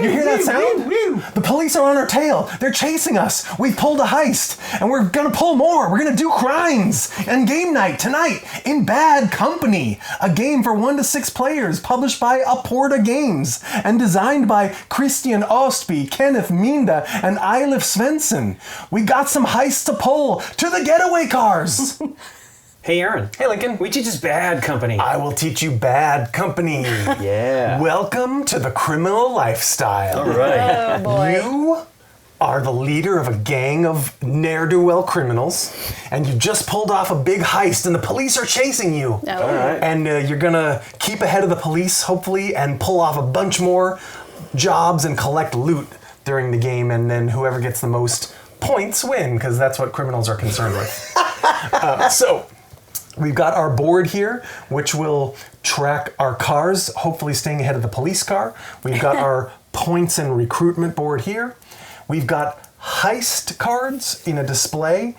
You hear that sound? The police are on our tail. They're chasing us. We've pulled a heist, and we're gonna pull more. We're gonna do crimes. And game night tonight in Bad Company, a game for 1 to 6 players, published by Aporta Games and designed by Kristian Østby, Kenneth Minde, and Eilif Svensson. We got some heists to pull. To the getaway cars. Hey, Aaron. Hey, Lincoln. We teach us Bad Company. I will teach you Bad Company. Yeah. Welcome to the criminal lifestyle. All right. Oh, boy. You are the leader of a gang of ne'er-do-well criminals, and you just pulled off a big heist, and the police are chasing you. Oh. All right. And you're gonna keep ahead of the police, hopefully, and pull off a bunch more jobs and collect loot during the game, and then whoever gets the most points win, because that's what criminals are concerned with. So, we've got our board here, which will track our cars, hopefully staying ahead of the police car. We've got our points and recruitment board here. We've got heist cards in a display.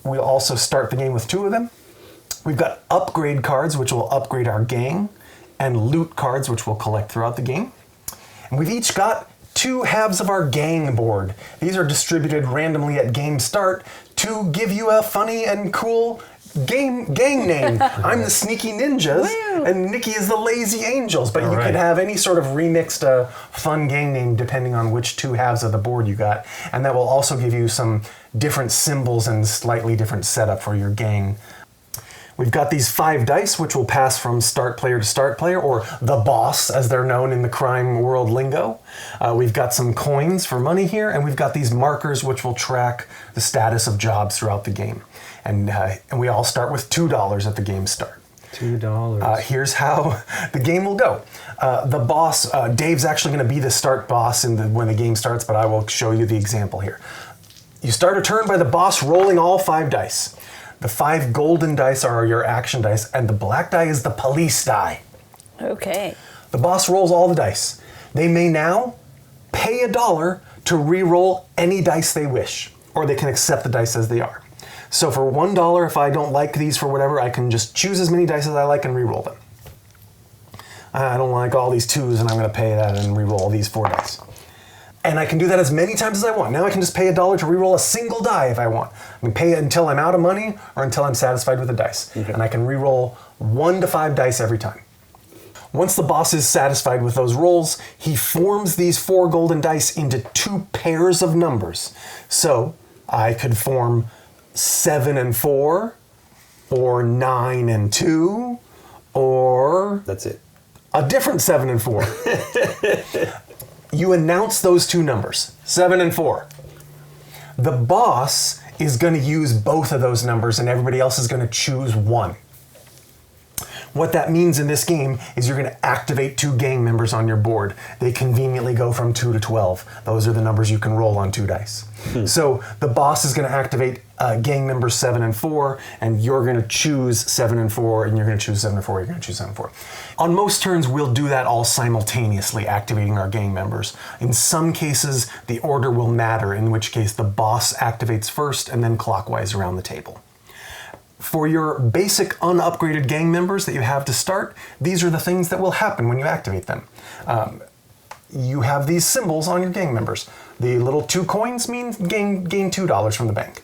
We'll also start the game with 2 of them. We've got upgrade cards, which will upgrade our gang, and loot cards, which we'll collect throughout the game. And we've each got 2 halves of our gang board. These are distributed randomly at game start to give you a funny and cool gang name. I'm the Sneaky Ninjas, Woo. and Nikki is the Lazy Angels. But All you right. could have any sort of remixed fun gang name depending on which 2 halves of the board you got. And that will also give you some different symbols and slightly different setup for your gang. We've got these 5 dice, which will pass from start player to start player, or the boss, as they're known in the crime world lingo. We've got some coins for money here, and we've got these markers, which will track the status of jobs throughout the game. And we all start with $2 at the game start. $2. Here's how the game will go. The boss, Dave's actually going to be the start boss when the game starts, but I will show you the example here. You start a turn by the boss rolling all 5 dice. The 5 golden dice are your action dice, and the black die is the police die. Okay. The boss rolls all the dice. They may now pay $1 to re-roll any dice they wish, or they can accept the dice as they are. So for $1, if I don't like these for whatever, I can just choose as many dice as I like and re-roll them. I don't like all these 2s, and I'm going to pay that and re-roll these 4 dice. And I can do that as many times as I want. Now I can just pay $1 to re-roll a single die if I want. I can pay it until I'm out of money or until I'm satisfied with the dice. Okay. And I can re-roll 1 to 5 dice every time. Once the boss is satisfied with those rolls, he forms these 4 golden dice into 2 pairs of numbers. So I could form 7 and 4, or 9 and 2, or That's it. a different 7 and 4. You announce those 2 numbers, 7 and 4. The boss is going to use both of those numbers, and everybody else is going to choose 1. What that means in this game is you're going to activate 2 gang members on your board. They conveniently go from 2 to 12. Those are the numbers you can roll on 2 dice. So the boss is going to activate gang members 7 and 4, and you're going to choose 7 and 4, and you're going to choose 7 and 4, you're going to choose 7 and 4. On most turns, we'll do that all simultaneously, activating our gang members. In some cases, the order will matter, in which case the boss activates first and then clockwise around the table. For your basic unupgraded gang members that you have to start, these are the things that will happen when you activate them. You have these symbols on your gang members. The little 2 coins mean gain $2 from the bank.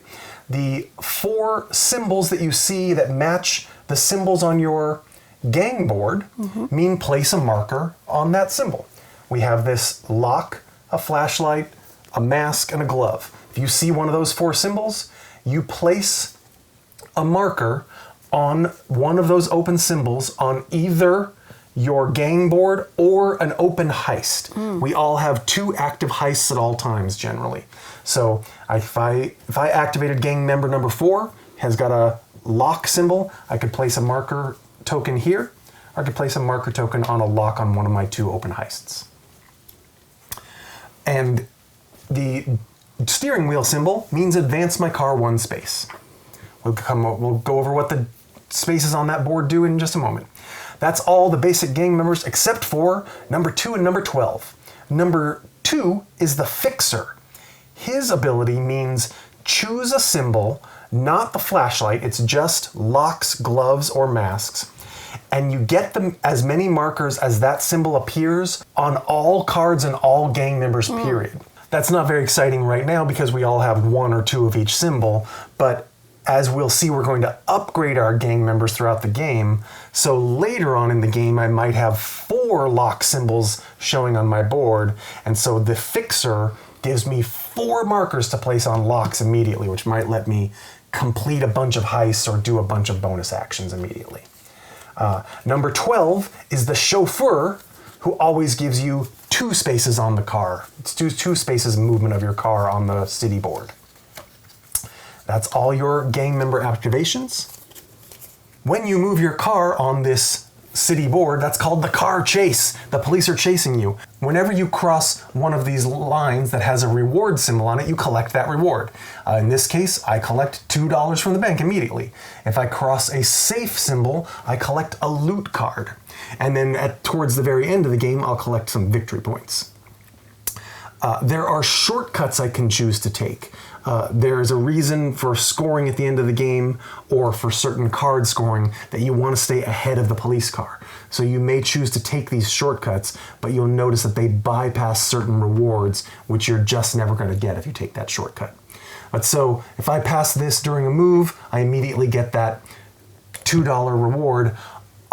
The 4 symbols that you see that match the symbols on your gang board mean place a marker on that symbol. We have this lock, a flashlight, a mask, and a glove. If you see one of those 4 symbols, you place a marker on one of those open symbols on either your gang board or an open heist. We all have 2 active heists at all times generally. So if I activated gang member number 4, has got a lock symbol, I could place a marker token here, or I could place a marker token on a lock on one of my 2 open heists. And the steering wheel symbol means advance my car 1 space. We'll go over what the spaces on that board do in just a moment. That's all the basic gang members except for number 2 and number 12. Number 2 is the Fixer. His ability means choose a symbol, not the flashlight, it's just locks, gloves, or masks, and you get them as many markers as that symbol appears on all cards and all gang members, period. That's not very exciting right now because we all have one or two of each symbol, but as we'll see, we're going to upgrade our gang members throughout the game. So later on in the game, I might have 4 lock symbols showing on my board. And so the fixer gives me 4 markers to place on locks immediately, which might let me complete a bunch of heists or do a bunch of bonus actions immediately. Number 12 is the chauffeur, who always gives you 2 spaces on the car. It's two spaces movement of your car on the city board. That's all your gang member activations. When you move your car on this city board, that's called the car chase. The police are chasing you. Whenever you cross one of these lines that has a reward symbol on it, you collect that reward. In this case, I collect $2 from the bank immediately. If I cross a safe symbol, I collect a loot card. And then towards the very end of the game, I'll collect some victory points. There are shortcuts I can choose to take. There's a reason for scoring at the end of the game or for certain card scoring that you want to stay ahead of the police car. So you may choose to take these shortcuts, but you'll notice that they bypass certain rewards, which you're just never going to get if you take that shortcut. But so if I pass this during a move, I immediately get that $2 reward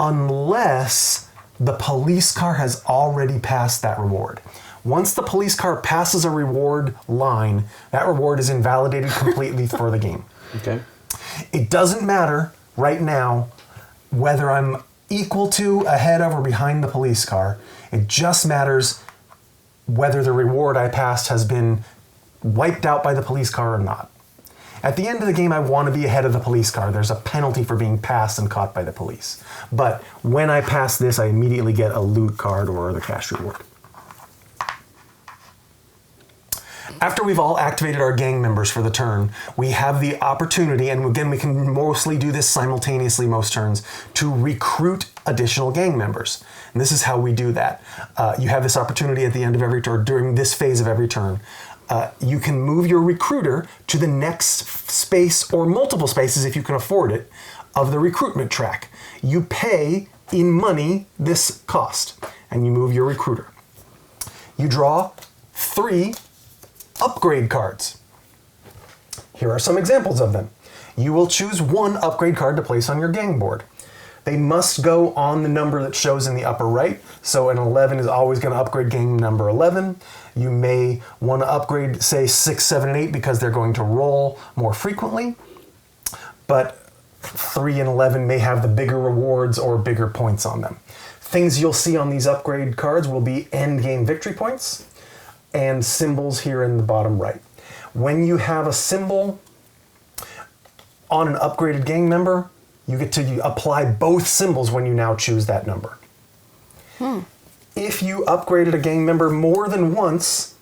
unless the police car has already passed that reward. Once the police car passes a reward line, that reward is invalidated completely for the game. Okay. It doesn't matter right now whether I'm equal to, ahead of, or behind the police car. It just matters whether the reward I passed has been wiped out by the police car or not. At the end of the game, I want to be ahead of the police car. There's a penalty for being passed and caught by the police. But when I pass this, I immediately get a loot card or the cash reward. After we've all activated our gang members for the turn, we have the opportunity, and again, we can mostly do this simultaneously most turns, to recruit additional gang members. And this is how we do that. You have this opportunity at the end of every turn, during this phase of every turn. You can move your recruiter to the next space or multiple spaces, if you can afford it, of the recruitment track. You pay in money this cost, and you move your recruiter. You draw 3 upgrade cards. Here are some examples of them. You will choose 1 upgrade card to place on your gang board. They must go on the number that shows in the upper right. So an 11 is always going to upgrade gang number 11. You may want to upgrade, say, 6, 7, and 8 because they're going to roll more frequently. But 3 and 11 may have the bigger rewards or bigger points on them. Things you'll see on these upgrade cards will be end game victory points and symbols here in the bottom right. When you have a symbol on an upgraded gang member, you get to apply both symbols when you now choose that number. If you upgraded a gang member more than once,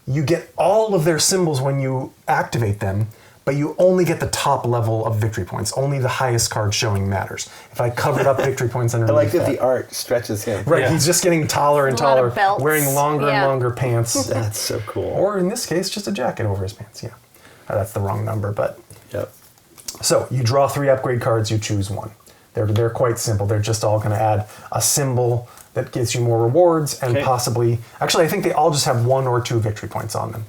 you get all of their symbols when you activate them, but you only get the top level of victory points. Only the highest card showing matters. If I covered up victory points underneath I like that the art stretches him. Right, Yeah. he's just getting taller and A lot taller, of belts. wearing longer and Yeah. longer pants. That's so cool. Or in this case, just a jacket over his pants, yeah. That's the wrong number, but... Yep. So, you draw 3 upgrade cards, you choose 1. They're quite simple. They're just all going to add a symbol that gives you more rewards and Okay. possibly... Actually, I think they all just have 1 or 2 victory points on them.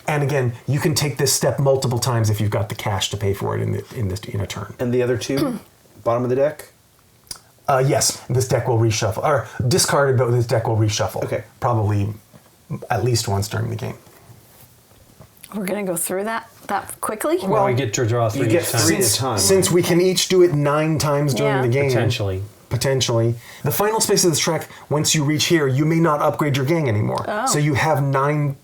And again, you can take this step multiple times if you've got the cash to pay for it in a turn. And the other 2, bottom of the deck? Yes, this deck will reshuffle. Or discarded, but this deck will reshuffle. Okay. Probably at least once during the game. We're going to go through that quickly? Well, we get to draw 3 you get each time. 3 at a time. Since we can each do it 9 times during Yeah. the game. Potentially. The final space of this track, once you reach here, you may not upgrade your gang anymore. Oh. So you have 9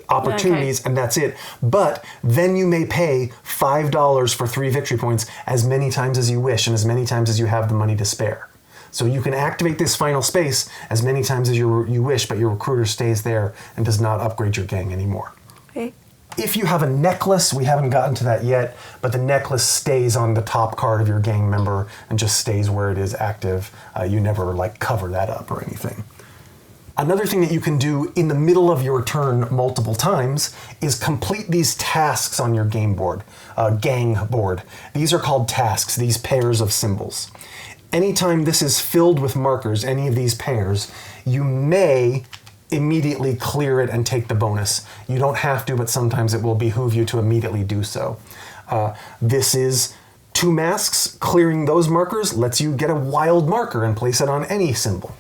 opportunities and that's it. But then you may pay $5 for 3 victory points as many times as you wish and as many times as you have the money to spare. So you can activate this final space as many times as you wish, but your recruiter stays there and does not upgrade your gang anymore. Okay. If you have a necklace, we haven't gotten to that yet, but the necklace stays on the top card of your gang member and just stays where it is active. You never cover that up or anything. Another thing that you can do in the middle of your turn multiple times is complete these tasks on your game board, gang board. These are called tasks, these pairs of symbols. Anytime this is filled with markers, any of these pairs, you may immediately clear it and take the bonus. You don't have to, but sometimes it will behoove you to immediately do so. This is 2 masks. Clearing those markers lets you get a wild marker and place it on any symbol.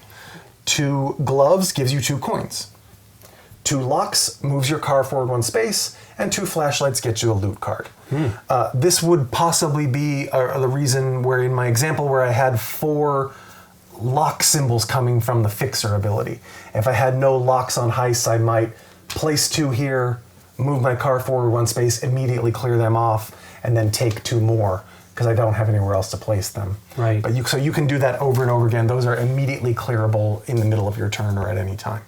2 gloves gives you 2 coins. 2 locks moves your car forward 1 space, and 2 flashlights get you a loot card. This would possibly be the reason where in my example where I had 4 lock symbols coming from the fixer ability. If I had no locks on heists, I might place 2 here, move my car forward 1 space, immediately clear them off, and then take 2 more, because I don't have anywhere else to place them. Right. But so you can do that over and over again. Those are immediately clearable in the middle of your turn or at any time.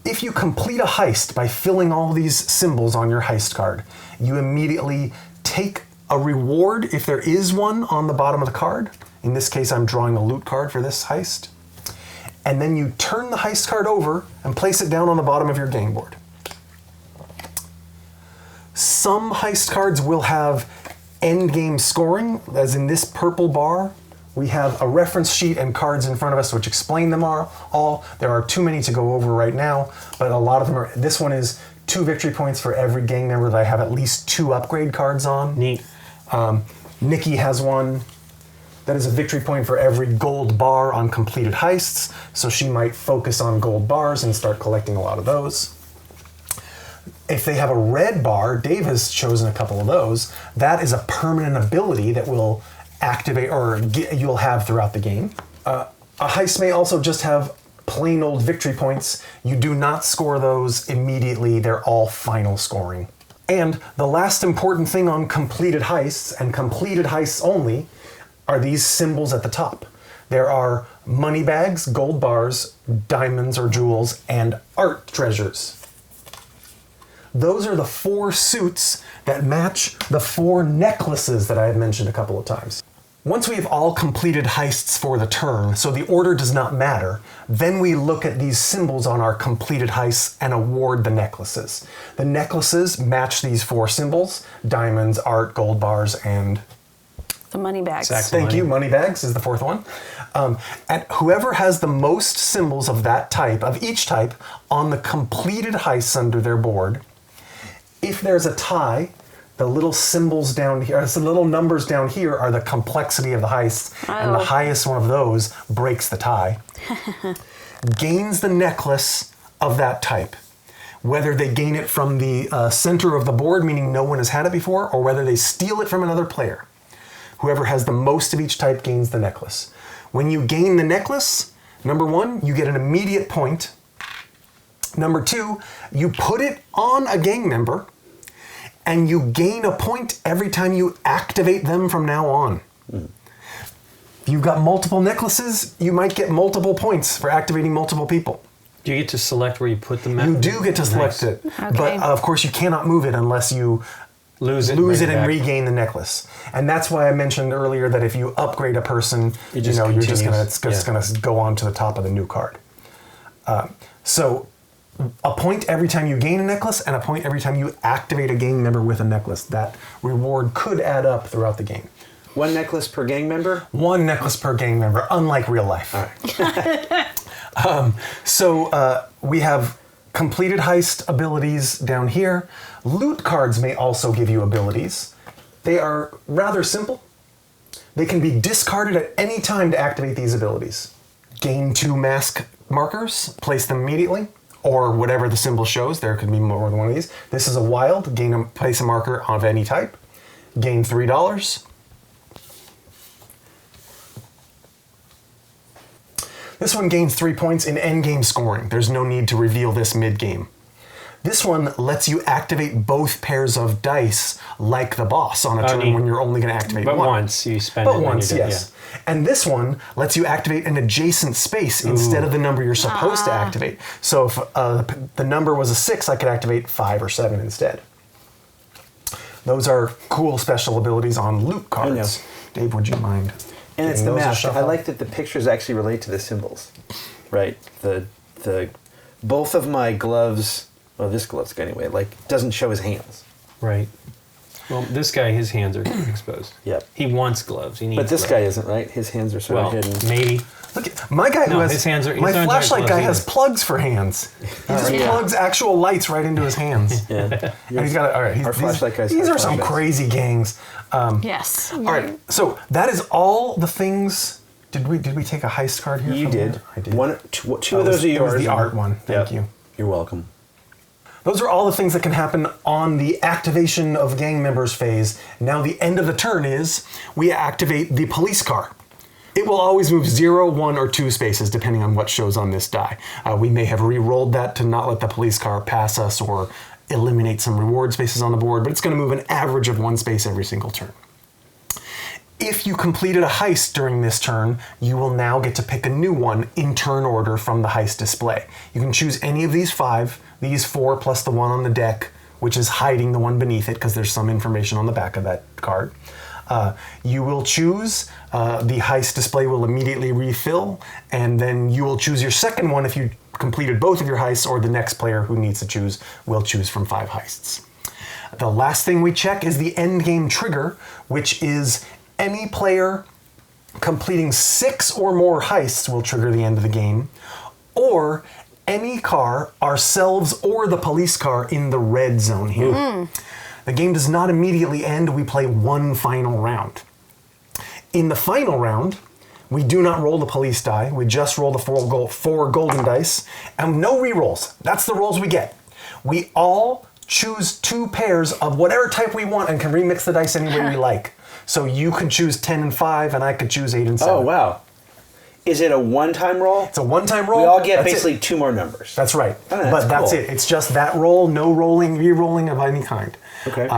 If you complete a heist by filling all these symbols on your heist card, you immediately take a reward if there is one on the bottom of the card. In this case, I'm drawing a loot card for this heist. And then you turn the heist card over and place it down on the bottom of your game board. Some heist cards will have end game scoring, as in this purple bar. We have a reference sheet and cards in front of us which explain them all. There are too many to go over right now, but a lot of them are. This one is 2 victory points for every gang member that I have at least 2 upgrade cards on. Neat. Nikki has one. That is a victory point for every gold bar on completed heists, so she might focus on gold bars and start collecting a lot of those. If they have a red bar, Dave has chosen a couple of those. That is a permanent ability that will activate or you'll have throughout the game. A heist may also just have plain old victory points. You do not score those immediately. They're all final scoring. And the last important thing on completed heists, and completed heists only, are these symbols at the top. There are money bags, gold bars, diamonds or jewels, and art treasures. Those are the 4 suits that match the 4 necklaces that I have mentioned a couple of times. Once we have all completed heists for the turn, so the order does not matter, then we look at these symbols on our completed heists and award the necklaces. The necklaces match these 4 symbols: diamonds, art, gold bars, and The money bags. Thank you. Money bags is the 4th one. And whoever has the most symbols of that type, of each type, on the completed heists under their board, if there's a tie, the little symbols down here, the little numbers down here are the complexity of the heists, and the highest one of those breaks the tie. Gains the necklace of that type. Whether they gain it from the center of the board, meaning no one has had it before, or whether they steal it from another player. Whoever has the most of each type gains the necklace. When you gain the necklace, number 1, you get an immediate point. Number 2, you put it on a gang member, and you gain a point every time you activate them from now on. If you've got multiple necklaces, you might get multiple points for activating multiple people. Do you get to select where you put them? You do get to select it, but of course you cannot move it unless you lose it and regain the necklace. And that's why I mentioned earlier that if you upgrade a person, you're just gonna go on to the top of the new card. So a point every time you gain a necklace, and a point every time you activate a gang member with a necklace. That reward could add up throughout the game. 1 necklace per gang member? 1 necklace per gang member, unlike real life. All right. We have completed heist abilities down here. Loot cards may also give you abilities. They are rather simple. They can be discarded at any time to activate these abilities. Gain 2 mask markers, place them immediately, or whatever the symbol shows. There could be more than one of these. This is a wild. Place a marker of any type. Gain $3. This one gains 3 points in endgame scoring. There's no need to reveal this mid-game. This one lets you activate both pairs of dice like the boss on a turn when you're only going to activate one. But once you spend it. But once, yes. Yeah. And this one lets you activate an adjacent space instead of the number you're supposed to activate. So if the number was a 6, I could activate 5 or 7 instead. Those are cool special abilities on loot cards. I know. Dave, would you mind? And it's the mask. I like that the pictures actually relate to the symbols. right? The both of my gloves. Well, this glove's anyway. Like doesn't show his hands. Right. Well, this guy, his hands are exposed. Yep. He wants gloves. He needs But this gloves. guy isn't, right? His hands are sort Well, of hidden. maybe. Look at my guy who No, has his hands are- his my hands aren't flashlight guy closed has either. plugs for hands. He just yeah. plugs actual lights right into his hands. Yeah. And he's got all right. Our flashlight guys These have are some flashlights. crazy gangs. Yes. All right, so that is all the things. Did we take a heist card here? You from did. here? I did. Two That of those was- are it yours. was the art one. Thank Yep. you. You're welcome. Those are all the things that can happen on the activation of gang members phase. Now the end of the turn is we activate the police car. It will always move 0, 1, or 2 spaces depending on what shows on this die. We may have re-rolled that to not let the police car pass us or eliminate some reward spaces on the board, but it's going to move an average of 1 space every single turn. If you completed a heist during this turn, you will now get to pick a new one in turn order from the heist display. You can choose any of these 5, these 4 plus the one on the deck, which is hiding the one beneath it because there's some information on the back of that card. You will choose, the heist display will immediately refill, and then you will choose your second one if you completed both of your heists, or the next player who needs to choose will choose from 5 heists. The last thing we check is the end game trigger, which is any player completing 6 or more heists will trigger the end of the game, or any car, ourselves or the police car, in the red zone here. The game does not immediately end. We play one final round. In the final round, we do not roll the police die. We just roll the 4 golden dice, and no re-rolls. That's the rolls we get. We all choose 2 pairs of whatever type we want and can remix the dice any way we like. So you can choose 10 and 5, and I could choose 8 and 7. Oh, wow. Is it a one-time roll? It's a one-time roll. We all get That's basically it. 2 more numbers. That's right. Oh, that's but that's cool. it. It's just that roll, no rolling, re-rolling of any kind. Okay.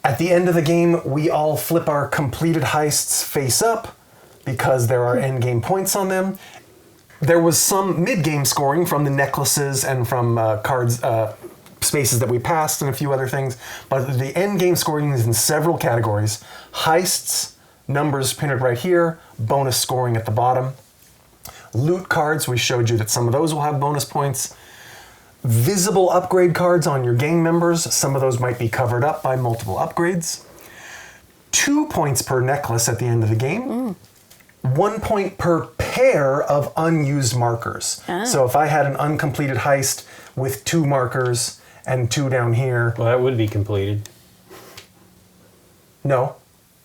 At the end of the game, we all flip our completed heists face up because there are end game points on them. There was some mid-game scoring from the necklaces and from cards, spaces that we passed and a few other things, but the end game scoring is in several categories. Heists, numbers printed right here, bonus scoring at the bottom. Loot cards, we showed you that some of those will have bonus points. Visible upgrade cards on your gang members, some of those might be covered up by multiple upgrades. 2 points per necklace at the end of the game. 1 point per pair of unused markers. So if I had an uncompleted heist with 2 markers and 2 down here, Well, that would be completed. no.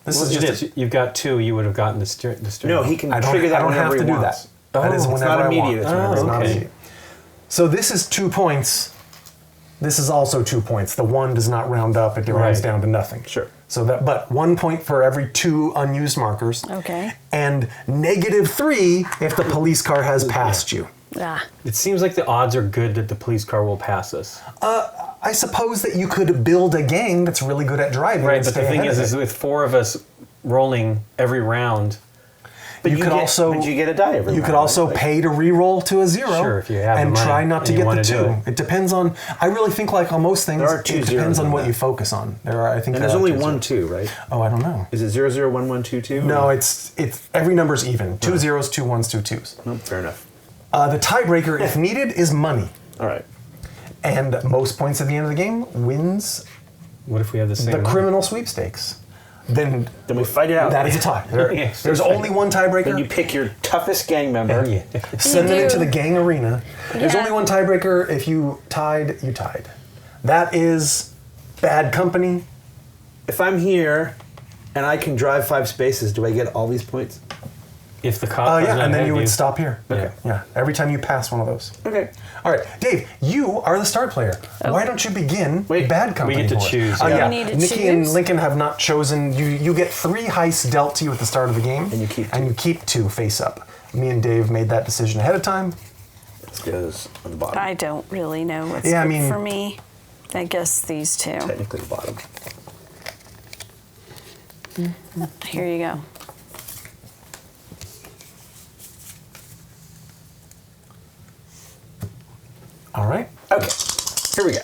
This Well, is it just is. You've got 2. You would have gotten the steering. No, he can I don't, trigger that I don't whenever have to he do wants. that. That is Oh, whenever it's not I immediate, want. it's whenever It's he not wants. immediate. So this is 2 points. This is also 2 points. The 1 does not round up; it rounds Right. down to nothing. Sure. So that, but 1 point for every 2 unused markers. Okay. And -3 if the police car has passed you. Ah. It seems like the odds are good that the police car will pass us. I suppose that you could build a gang that's really good at driving. Right, and but the stay thing ahead of is it. with 4 of us rolling every round, But you could get, also but you get a die every You round, could also right? pay to re-roll to a 0. Sure, if you have the and money try not and to you get the wanna do 2. it. It depends on. I really think, like on most things, There are 2 it zeros depends on on what that. you focus on. There are, I think, And there there's are only 2 1 zeros. 2, right? Oh, I don't know. Is it 0 0 1 1 2 2? No, it's every number's even. 2 zeros, 2 ones, 2 twos. No, fair enough. The tiebreaker, if needed, is money, All right. and most points at the end of the game wins what if we have the same the number? criminal sweepstakes. Then Then we fight it out. that is a tie. Yes, There's that's only one tiebreaker. Then you pick your toughest gang member. Yeah. Send them You into do. the gang arena. There's Yeah. only one tiebreaker. If you tied, you tied. That is bad company. If I'm here and I can drive 5 spaces, do I get all these points? If the cop Oh comes yeah, ahead and then of you would stop here. Okay. Yeah. Every time you pass one of those. Okay. All right, Dave, you are the start player. Why don't you begin Wait, bad company? get to for it? choose, Oh yeah. yeah, We need to Nikki and choose? Lincoln have not chosen. You get 3 heists dealt to you at the start of the game, And you keep 2. and you keep 2 face up. Me and Dave made that decision ahead of time. This goes on the bottom. I don't really know what's Yeah, I good mean- for me. I guess these 2. Technically the bottom. Here you go. All right. Okay. Here we go.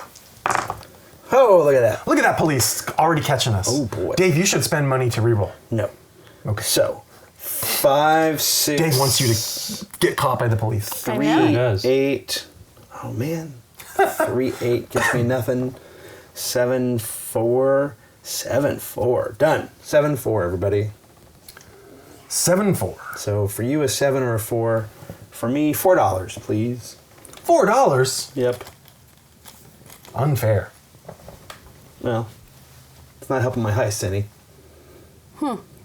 Oh, look at that. Look at that police already catching us. Oh, boy. Dave, you should spend money to reroll. No. Okay. So, 5, 6. Dave wants you to get caught by the police. I 3, know. He does. 8. Oh man. 3, 8 gets me nothing. 7, 4. 7, 4. Done. 7, 4, everybody. 7-4. So for you, a 7 or a 4. For me, $4, please. $4. Yep. Unfair. Well, it's not helping my heist any.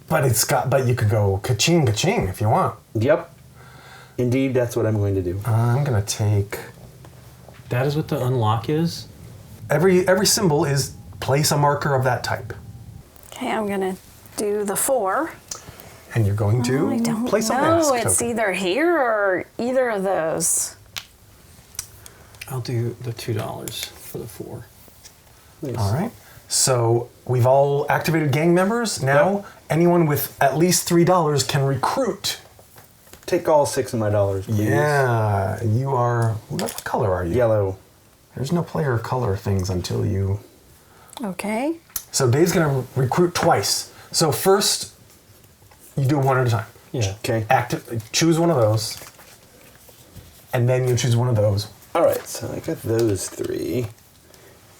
But you could go ka-ching, ka-ching if you want. Yep. Indeed, that's what I'm going to do. I'm gonna take That is what the unlock is? every symbol is place a marker of that type, Okay, I'm gonna do the 4. and you're going to I don't place a know. mask It's token. either here or either of those. I'll do the $2 for the 4. Nice. All right. So we've all activated gang members. Now anyone with at least $3 can recruit. Take all 6 of my dollars, please. Yeah, you are. What color are you? Yellow. There's no player color things until you. Okay. So Dave's gonna recruit twice. So first, you do one at a time. Yeah. Okay. Choose one of those, and then you choose one of those. All right, so I got those 3.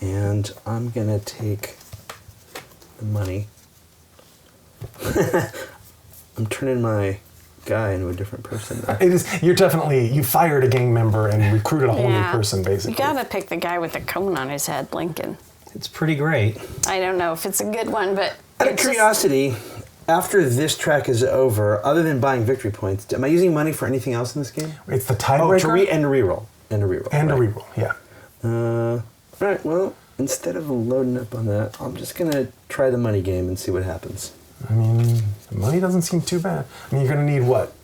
And I'm going to take the money. I'm turning my guy into a different person now. It is. You fired a gang member and recruited a whole new person, basically. You gotta pick the guy with the cone on his head, Lincoln. It's pretty great. I don't know if it's a good one, but Out of it's just- curiosity, after this track is over, other than buying victory points, am I using money for anything else in this game? It's the Oh, tiebreaker and a reroll. And a reroll. and a right. reroll. Yeah. All right, well, instead of loading up on that, I'm just going to try the money game and see what happens. I mean, the money doesn't seem too bad. I mean, you're going to need what?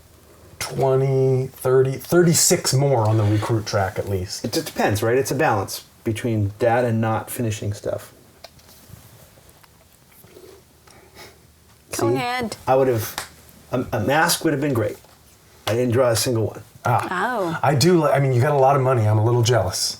20, 30, 36 more on the recruit track at least. It just depends, right? It's a balance between that and not finishing stuff. Conehead. I would have, a mask would have been great. I didn't draw a single one. Oh. I do. I mean, you got a lot of money. I'm a little jealous.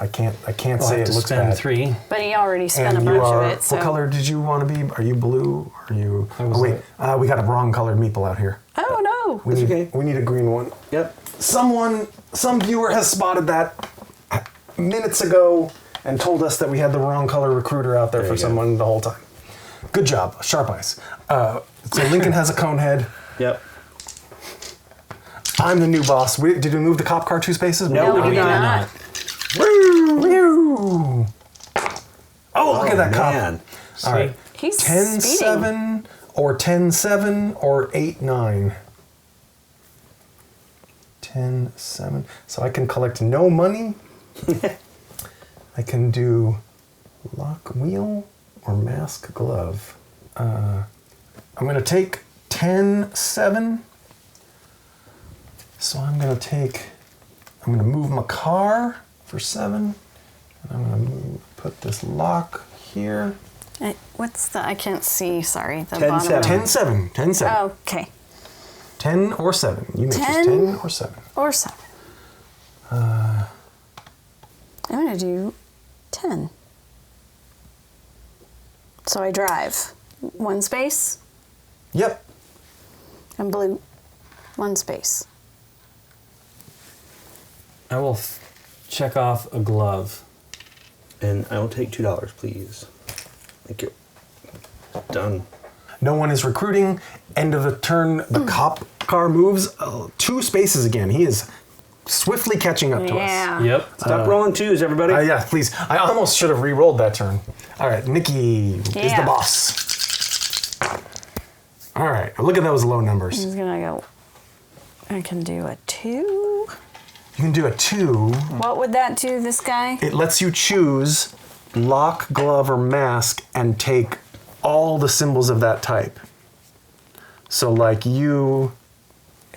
I can't I'll say have it to looks spend bad. 3. But he already spent And a you bunch are. of it, so. What color did you want to be? Are you blue? Are you? I was Oh wait, we got a wrong colored meeple out here. Oh no. We That's need. okay. We need a green one. Yep. Some viewer has spotted that minutes ago and told us that we had the wrong color recruiter out there There for you go. someone the whole time. Good job, sharp eyes. So Lincoln has a cone head. Yep. I'm the new boss. Did we move the cop car 2 spaces? No, we we did did not. not. Woo! Woo! Oh, look at that cop. Man. All right. He's 10-7 or 10-7 or 8-9. 10-7. So I can collect no money. I can do lock wheel or mask glove. I'm going to take 10-7. So I'm going to move my car for 7. And I'm going to put this lock here. What's the? I can't see. Sorry, the 10-7. bottom. 10-7. 10-7. Oh, okay. 10 or 7. You may choose 10. 10 or 7. Or 7. I'm gonna do 10. So I drive 1 space Yep. and blue 1 space. I will check off a glove. And I will take $2, please. Thank you. Done. No one is recruiting. End of the turn. The cop car moves 2 spaces again. He is swiftly catching up to us. Yeah. Yep. Stop rolling 2s, everybody. Yeah, please. I almost should have re-rolled that turn. All right, Nikki is the Yeah. boss. All right, look at those low numbers. He's gonna go. I can do a 2. You can do a 2. What would that do, this guy? It lets you choose lock, glove, or mask and take all the symbols of that type. So like you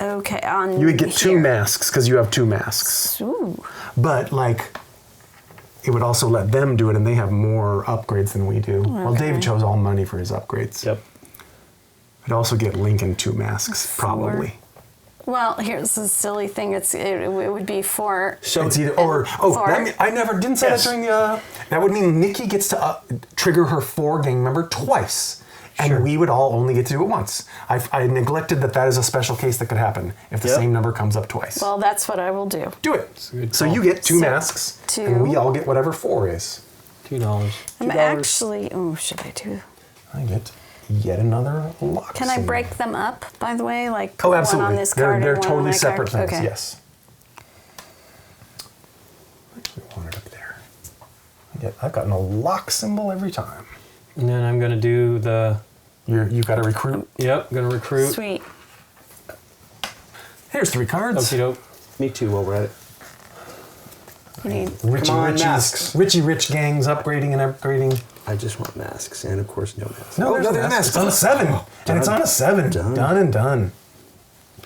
Okay, on would get 2 here. masks because you have 2 masks. Ooh. But like it would also let them do it and they have more upgrades than we do. Well, Okay. Dave chose all money for his upgrades. Yep. It'd also get Lincoln 2 masks, probably. Well, here's the silly thing. It would be 4. So It's either Four. I never didn't say Yes. that during the. That would mean Nikki gets to trigger her 4 gang member twice. And Sure. we would all only get to do it once. I neglected that is a special case that could happen if the Yep. same number comes up twice. Well, that's what I will do. do it. a good So call. you get 2 So, masks, 2. and we all get whatever 4 is. $2. I'm $2. actually. Oh, should I do? I get yet another lock. Can I symbol. break them up? By the way, like Oh, one absolutely. on this card they're and one on totally that separate card? things. Okay. Yes. We want it up there. I've gotten a lock symbol every time. And then I'm going to do the... You've got to recruit. Yep, going to recruit. Sweet. Here's 3 cards. Okie doke. Me too, while we're at it. You need. Richie Come on, Richie's masks. Richie Rich gangs upgrading and upgrading. I just want masks, and of course, no masks. No, there's a mask. It's on a 7. And it's on a 7. Done and done.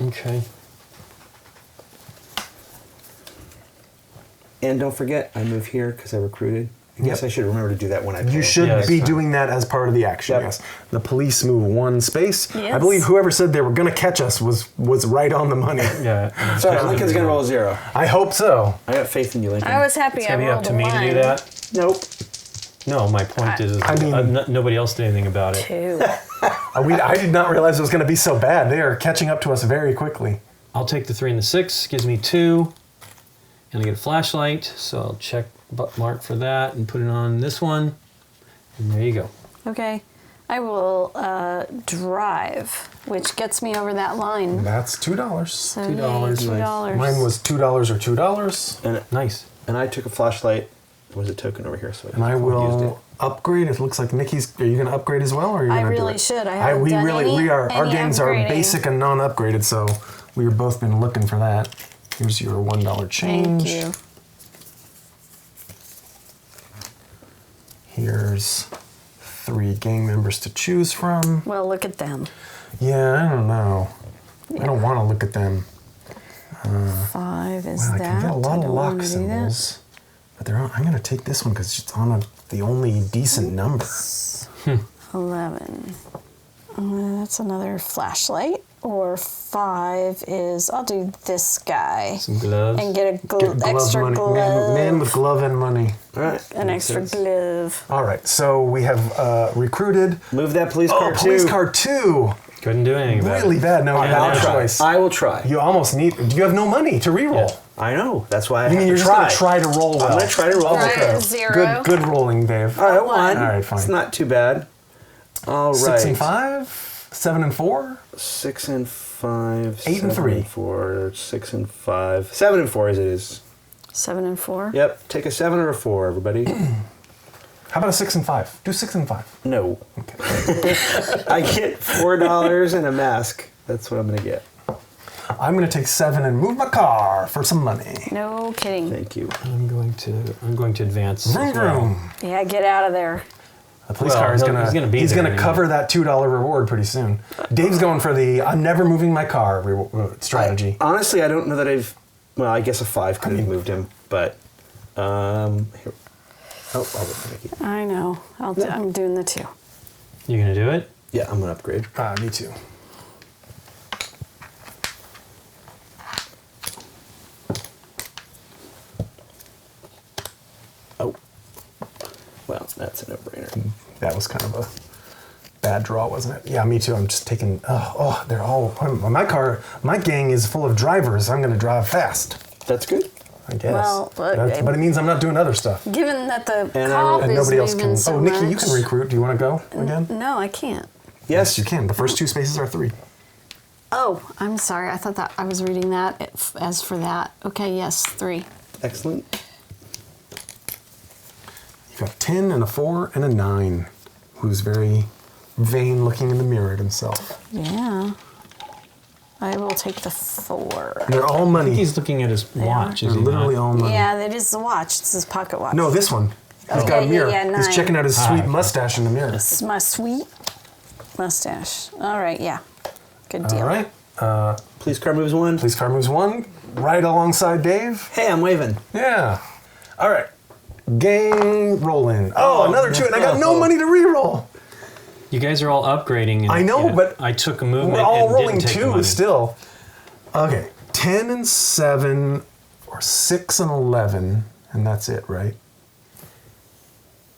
Okay. And don't forget, I move here because I recruited. I guess Yep. I should remember to do that when I pay. You should Yes. be doing that as part of the action. Yep. Yes. The police move 1 space. I Yes. believe whoever said they were going to catch us was right on the money. Yeah. Sorry, Lincoln's going to roll a 0. I hope so. I got faith in you, Lincoln. I was happy It's I going to be rolled up to a me to 1. do that. Nope. No, my point is I mean- nobody else did anything about it. 2. I did not realize it was going to be so bad. They are catching up to us very quickly. I'll take the 3 and the 6. Gives me 2. And I get a flashlight, so I'll check mark for that and put it on this one. And there you go. Okay. I will drive, which gets me over that line. That's $2. So $2. yay, $2. Mine was $2 or $2. Nice. And I took a flashlight. There was a token over here, so And I used will upgrade. It looks like Nikki's. Are you going to upgrade as well, or are you I going to do really it? should. I haven't we done really any- we are. Our any games are upgrading. basic and non-upgraded, so we have both been looking for that. Here's your $1 change. Thank you. Here's 3 gang members to choose from. Well, look at them. Yeah, I don't know. I don't want to look at them. 5 is Wow, I that. can get a lot I of don't lock wanna do that. symbols, but they're on, I'm going to take this one because it's on the only decent number. 11. That's another flashlight. Or 5 is, I'll do this guy. Some gloves. And get a Get extra money. glove. Man with glove and money. All right. An makes extra sense. glove. All right, so we have recruited. Move that police Oh, car police too. card 2. Couldn't do anything about Really it. bad. No, you Yeah, have no try. choice. I will try. You almost need. You have no money to reroll. Yeah. I know. That's why I You have mean to you're just try. going to try to roll well? I'm going to try to roll. Try Okay. a 0. Good rolling, Dave. All right, 1. All right, fine. It's not too bad. All right. 6 and 5, 7 and 4. 6 and 5. 8 and 7 3. 4. 6 and 5. 7 and 4 as it is. 7 and 4. Yep. Take a 7 or a 4, everybody. How about a 6 and 5? Do 6 and 5. No. Okay. I get $4 and a mask. That's what I'm going to get. I'm going to take 7 and move my car for some money. No kidding. Thank you. I'm going to advance. as Vroom well. vroom. Yeah, get out of there. The police Well, car is he's going gonna be he's there going to anyway. cover that $2 reward pretty soon. Dave's going for the I'm never moving my car strategy. Honestly, I don't know that I've. Well, I guess a 5 could have moved him, but. Here. Oh, I'll wait for Nikki. I know. I'm doing the 2. You gonna do it? Yeah, I'm going to upgrade. Me too. Oh. Well, that's a no-brainer. That was kind of a bad draw, wasn't it? Yeah, me too. I'm just taking. They're all. My gang is full of drivers. I'm going to drive fast. That's good. I guess. Well, but it means I'm not doing other stuff. Given that the And cop And is nobody else moving can. so Nikki, you much- can recruit. Do you want to go again? No, I can't. Yes, You can. The first 2 spaces are 3. Oh, I'm sorry. I thought that I was reading that as for that. Okay, yes, 3. Excellent. You got 10 and a 4 and a 9. Who's very vain, looking in the mirror at himself. Yeah. I will take the 4. And they're all I money. think he's looking at his watch. They're Is he literally not? all money. Yeah, that is the watch. It's his pocket watch. No, this one. He's Oh, got a yeah, mirror. yeah, He's 9. checking out his sweet okay. mustache in the mirror. This is my sweet mustache. All right, yeah. Good deal. All right. Police car moves 1. Police car moves 1, right alongside Dave. Hey, I'm waving. Yeah. All right. Gang rolling. Oh, another 2, and I got no money to re-roll. You guys are all upgrading. And, I know, and but I took a movement. We're all and rolling didn't take 2 money. still. Okay. 10 and 7, or 6 and 11, and that's it, right?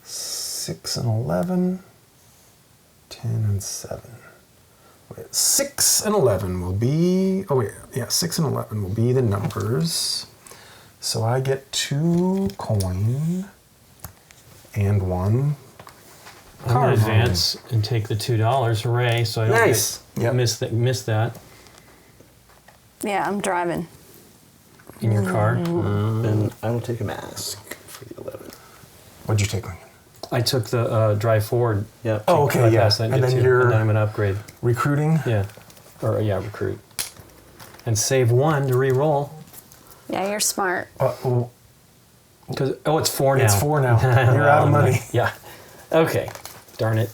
6 and 11. 10 10 and 7. Wait, 6 and 11 will be... Oh, wait. Yeah, 6 and 11 will be the numbers. So I get 2 coin and 1 I'm going card. to advance and take the $2. Hooray. So I don't Nice. Yep. miss that Yeah, I'm driving. in your car. And I will take a mask for the 11. What'd you take, Lincoln? I took the drive forward. Yep. Oh, okay, yeah. Bypass that And then too, you're- and then I'm going to upgrade. Recruiting? Yeah. Or, yeah, recruit. And save 1 to re-roll. Yeah, you're smart. Well, Because it's 4 now. it's 4 now. You're out of money. Yeah. Okay. Darn it.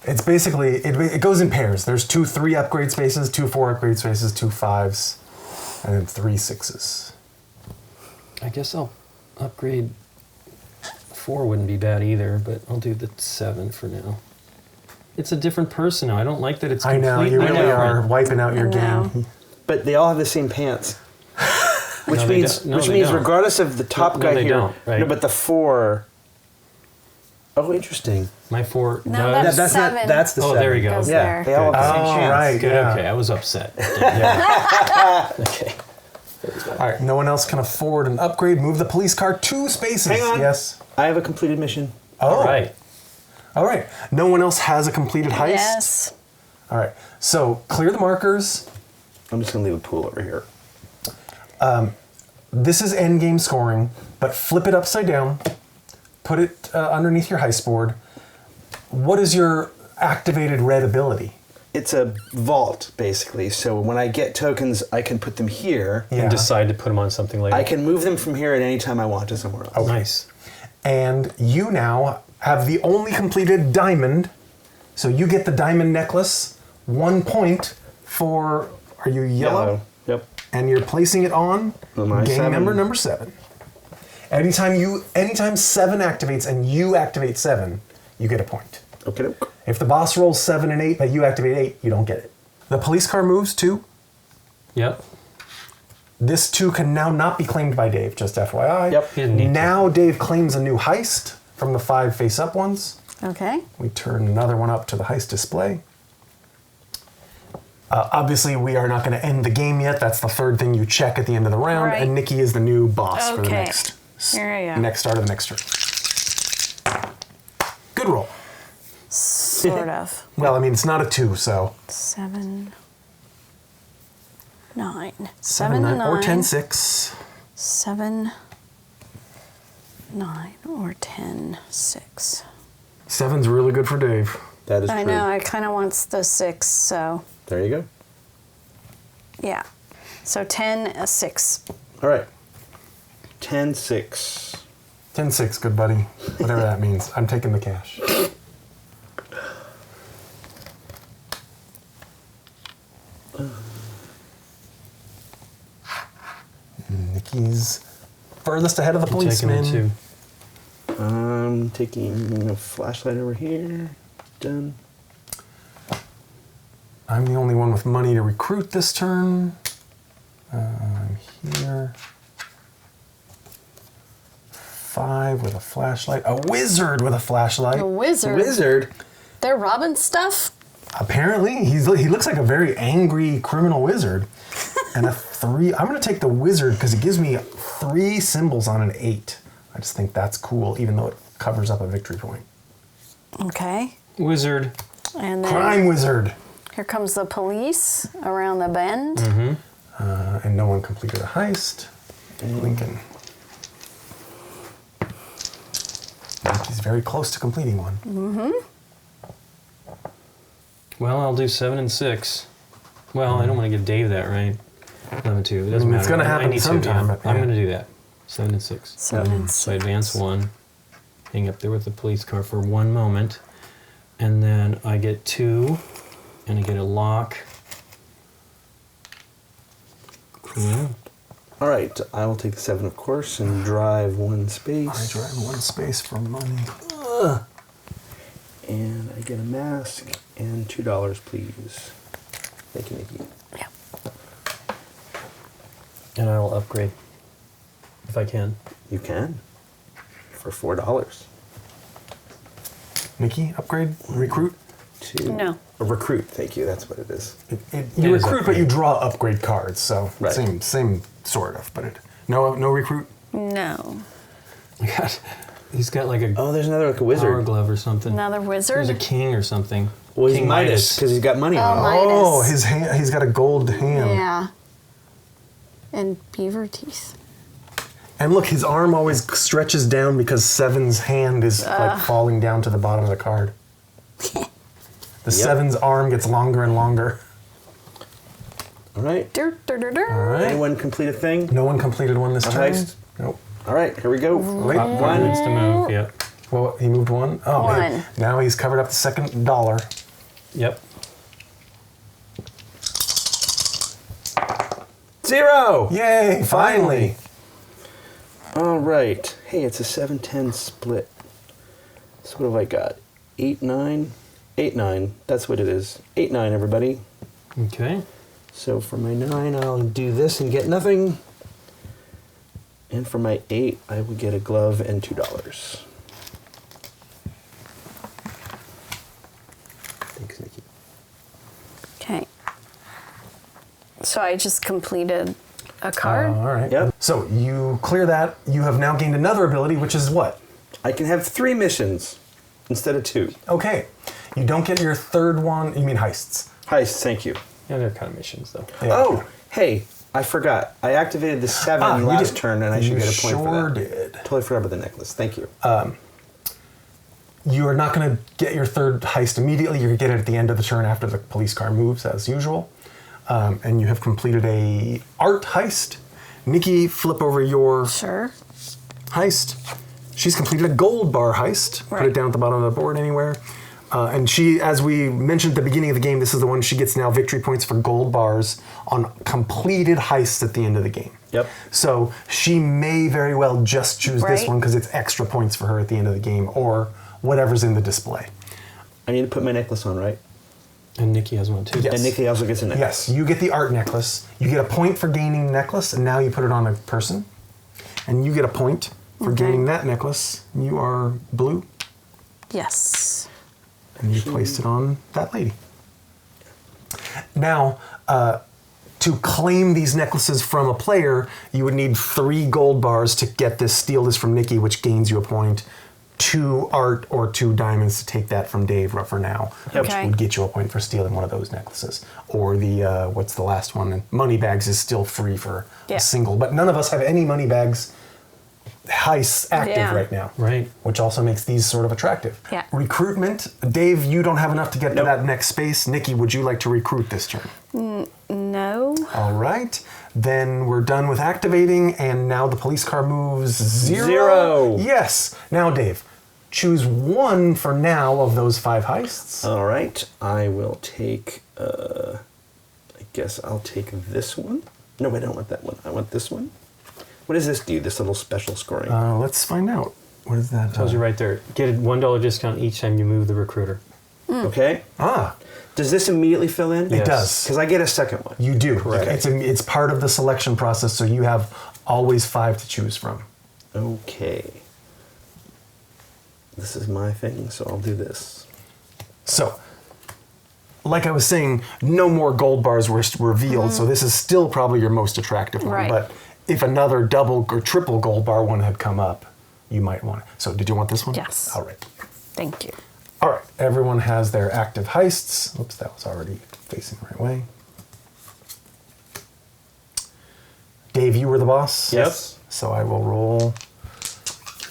It's basically, it goes in pairs. There's 2 3 upgrade spaces, 2 4 upgrade spaces, 2 5s, and then 3 6s. I guess I'll upgrade 4 wouldn't be bad either, but I'll do the 7 for now. It's a different person now. I don't like that it's I know, you completely really are different. wiping out your I know. game. But they all have the same pants. Which No, they means, don't. No, which they means don't. regardless of the top No, guy they here, don't, right. no, but the 4. Oh, interesting. My 4 No, does. that's That's 7. not. That's the Oh, 7. there we go. Goes Yeah, there. they all have the same Oh, chance. right. Good, Yeah. okay, I was upset. Okay. All right, no one else can afford an upgrade. Move the police car 2 spaces. Hang on. Yes. I have a completed mission. Oh, All right. All right. No one else has a completed heist? Yes. All right. So clear the markers. I'm just gonna leave a pool over here. This is end game scoring, but flip it upside down. Put it underneath your heist board. What is your activated red ability? It's a vault, basically. So when I get tokens, I can put them here. Yeah. And decide to put them on something later. I can move them from here at any time I want to somewhere else. Nice. And you now have the only completed diamond. So you get the diamond necklace. 1 point for, are you yellow? Yep. And you're placing it on My game 7. member number 7. Anytime 7 activates and you activate 7, you get a point. Okay. If the boss rolls 7 and 8, but you activate 8, you don't get it. The police car moves 2. Yep. This 2 can now not be claimed by Dave, just FYI. Yep. He didn't need to. Now Dave claims a new heist from the 5 face-up ones. Okay. We turn another one up to the heist display. Obviously, we are not going to end the game yet. That's the third thing you check at the end of the round. Right. And Nikki is the new boss for the Okay. next Here I go. next start of the next turn. Good roll. Sort of. Well, I mean, it's not a 2, so 7, 9. 7, 7 9, and 9. or 10, 6. 7, 9, or 10, 6. 7's really good for Dave. That is I true. know, I kind of want the 6, so There you go. yeah. So 10, 6. All right. 10-6. 10, 6, good buddy. Whatever that means. I'm taking the cash. Nikki's furthest ahead of the I'm taking policeman. it too. I'm taking a flashlight over here. Done. I'm the only one with money to recruit this turn. I'm here. 5 with a flashlight. A wizard with a flashlight. A wizard. Wizard. They're robbing stuff? Apparently, he looks like a very angry criminal wizard. And a 3. I'm going to take the wizard because it gives me 3 symbols on an 8. I just think that's cool, even though it covers up a victory point. Okay. Wizard. And then Crime wizard. here comes the police around the bend. And no one completed a heist. Lincoln. He's very close to completing one. Well, I'll do 7 and 6. Well, I don't want to give Dave that, right? 11 2. It doesn't matter. It's gonna I happen need to, sometime, yeah. but I'm yeah. going to do that. 7 and 6. 7 and 6. So I advance 1. Hang up there with the police car for 1 moment. And then I get 2. And I get a lock. Cool. All right. I will take the 7, of course, and drive 1 space. I drive 1 space for money. And I get a mask and $2, please. Thank you, Nikki. Yeah. And I will upgrade. If I can. You can. For $4. Nikki, upgrade, recruit. No. A recruit, thank you. That's what it is. You is recruit, but upgrade. you draw upgrade cards, so Right. same sort of. But no recruit. No. God, he's got like a Oh, there's another like a power wizard. glove or something. Another There's wizard? a king or something. Well, he's King Midas because he's got money on him. Midas. Oh, his hand. He's got a gold hand. Yeah. And beaver teeth. And look, his arm always stretches down because Seven's hand is like falling down to the bottom of the card. The Seven's arm gets longer and longer. All right. Dur, dur, dur, dur. All right. Anyone complete a thing? No one completed one this A turn. heist? Nope. All right, here we go. Wait, One needs to move. Yep. well, he moved one. Oh, man. One. Now he's covered up the second dollar. Yep. 0. Yay! Finally. All right. Hey, it's a 7-10 split. So what have I got? 8-9. 8-9. That's what it is. 8-9, everybody. Okay. So for my 9, I'll do this and get nothing. And for my 8, I will get a glove and $2. Thanks, Nikki. Okay. So I just completed a card. All right. Yep. So you clear that. You have now gained another ability, which is what? I can have 3 missions instead of 2. Okay. You don't get your third one. You mean heists? Heist, thank you. Yeah, they're kind of missions though. Yeah. Oh, hey, I forgot. I activated the 7 you last did. turn, and I should You get a point sure for that. did. Totally forgot about the necklace. Thank you. You are not going to get your third heist immediately. You're going to get it at the end of the turn after the police car moves, as usual. And you have completed a art heist. Nikki, flip over your Sure. heist. She's completed a gold bar heist. Put Right. it down at the bottom of the board anywhere. And she, as we mentioned at the beginning of the game, this is the one she gets now victory points for gold bars on completed heists at the end of the game. Yep. So she may very well just choose this Right. one because it's extra points for her at the end of the game, or whatever's in the display. I need to put my necklace on, right? And Nikki has one too. Yes. And Nikki also gets a necklace. Yes, you get the art necklace. You get a point for gaining the necklace, and now you put it on a person. And you get a point for gaining that necklace. You are blue, Yes. and you placed it on that lady. Now, to claim these necklaces from a player, you would need 3 gold bars to get this, steal this from Nikki, which gains you a point. 2 art or 2 diamonds to take that from Dave for now, which Okay. would get you a point for stealing one of those necklaces. Or the, what's the last one? Money bags is still free for Yeah. a single, but none of us have any money bags heists active Yeah. right now. Right. Which also makes these sort of attractive. Yeah. Recruitment, Dave, you don't have enough to get Nope. to that next space. Nikki, would you like to recruit this turn? No. All right. Then we're done with activating, and now the police car moves 0. 0. Yes. Now, Dave, choose one for now of those 5 heists. All right. I will take, I guess I'll take this one. No, I don't want that one. I want this one. What does this do, this little special scoring? Let's find out. What is that? Tells you right there. Get a $1 discount each time you move the recruiter. Okay. Ah, Does this immediately fill in? it Yes. does. Because I get a second one. You do. Correct. It's part of the selection process, so you have always 5 to choose from. Okay. This is my thing, so I'll do this. So, like I was saying, no more gold bars were revealed, so this is still probably your most attractive one. Right. But if another double or triple gold bar one had come up, you might want it. So, did you want this one? Yes. All right. Thank you. All right. Everyone has their active heists. Oops, that was already facing the right way. Dave, you were the boss? Yes. So I will roll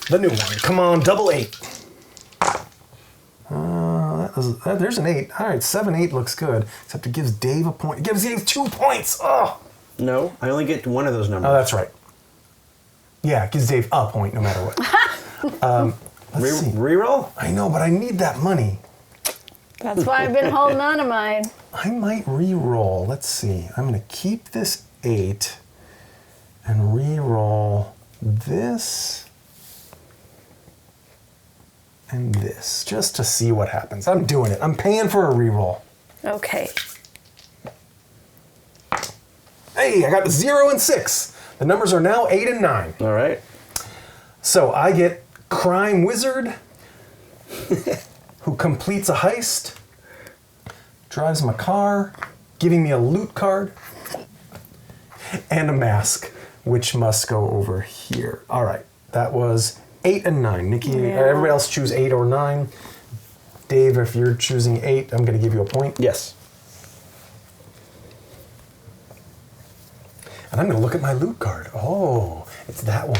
the new one. Come on, double 8. There's an 8. All right, 7, 8 looks good. Except it gives Dave a point. It gives Dave 2 points. Oh, No, I only get one of those numbers. that's right. Yeah, it gives Dave a point no matter what. Let's see. Reroll? I know, but I need that money. That's why I've been holding on to mine. I might re-roll. Let's see. I'm going to keep this 8 and re-roll this and this just to see what happens. I'm doing it. I'm paying for a re-roll. Okay. Hey, I got the 0 and 6. The numbers are now 8 and 9. All right. So I get Crime Wizard. who completes a heist, drives my car, giving me a loot card, and a mask, which must go over here. All right, that was 8 and 9. Nikki, everybody else choose 8 or 9. Dave, if you're choosing 8, I'm going to give you a point. Yes. And I'm going to look at my loot card. Oh, it's that one.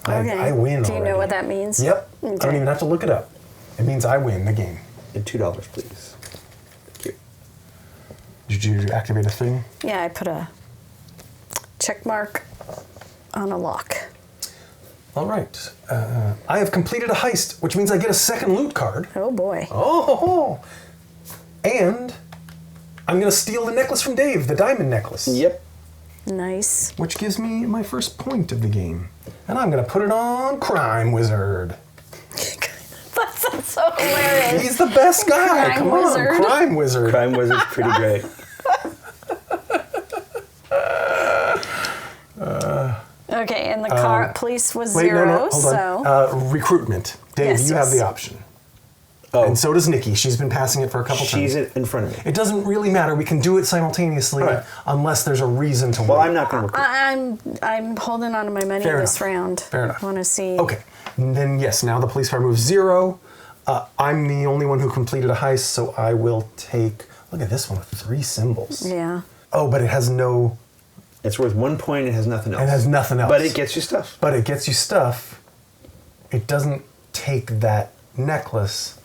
Okay. I win Do you already. know what that means? Yep. I Okay. don't even have to look it up. It means I win the game. And $2, please. Thank you. Did you activate a thing? Yeah, I put a check mark on a lock. All right. I have completed a heist, which means I get a second loot card. Oh boy. Oh. And I'm going to steal the necklace from Dave, the diamond necklace. Yep. Nice. Which gives me my first point of the game. And I'm going to put it on Crime Wizard. That's so hilarious. He's the best guy. Crime Come Wizard. on, Crime Wizard. Crime Wizard's pretty great. Okay, and the car police was Wait, 0, no, hold so on. Recruitment. Dave, Yes, you have yes. the option. Oh, And so does Nikki. She's been passing it for a couple she's times. in front of me. It doesn't really matter. We can do it simultaneously All right. unless there's a reason to Well, wait. I'm not going to recruit. I'm holding on to my money Fair this enough. round. Fair enough. I want to see. Okay. And then, yes, now the police car moves 0. I'm the only one who completed a heist, so I will take... Look at this one with 3 symbols. Yeah. Oh, but it has no... It's worth 1 point. It has nothing else. It has nothing else. But it gets you stuff. But it gets you stuff. It doesn't take that necklace.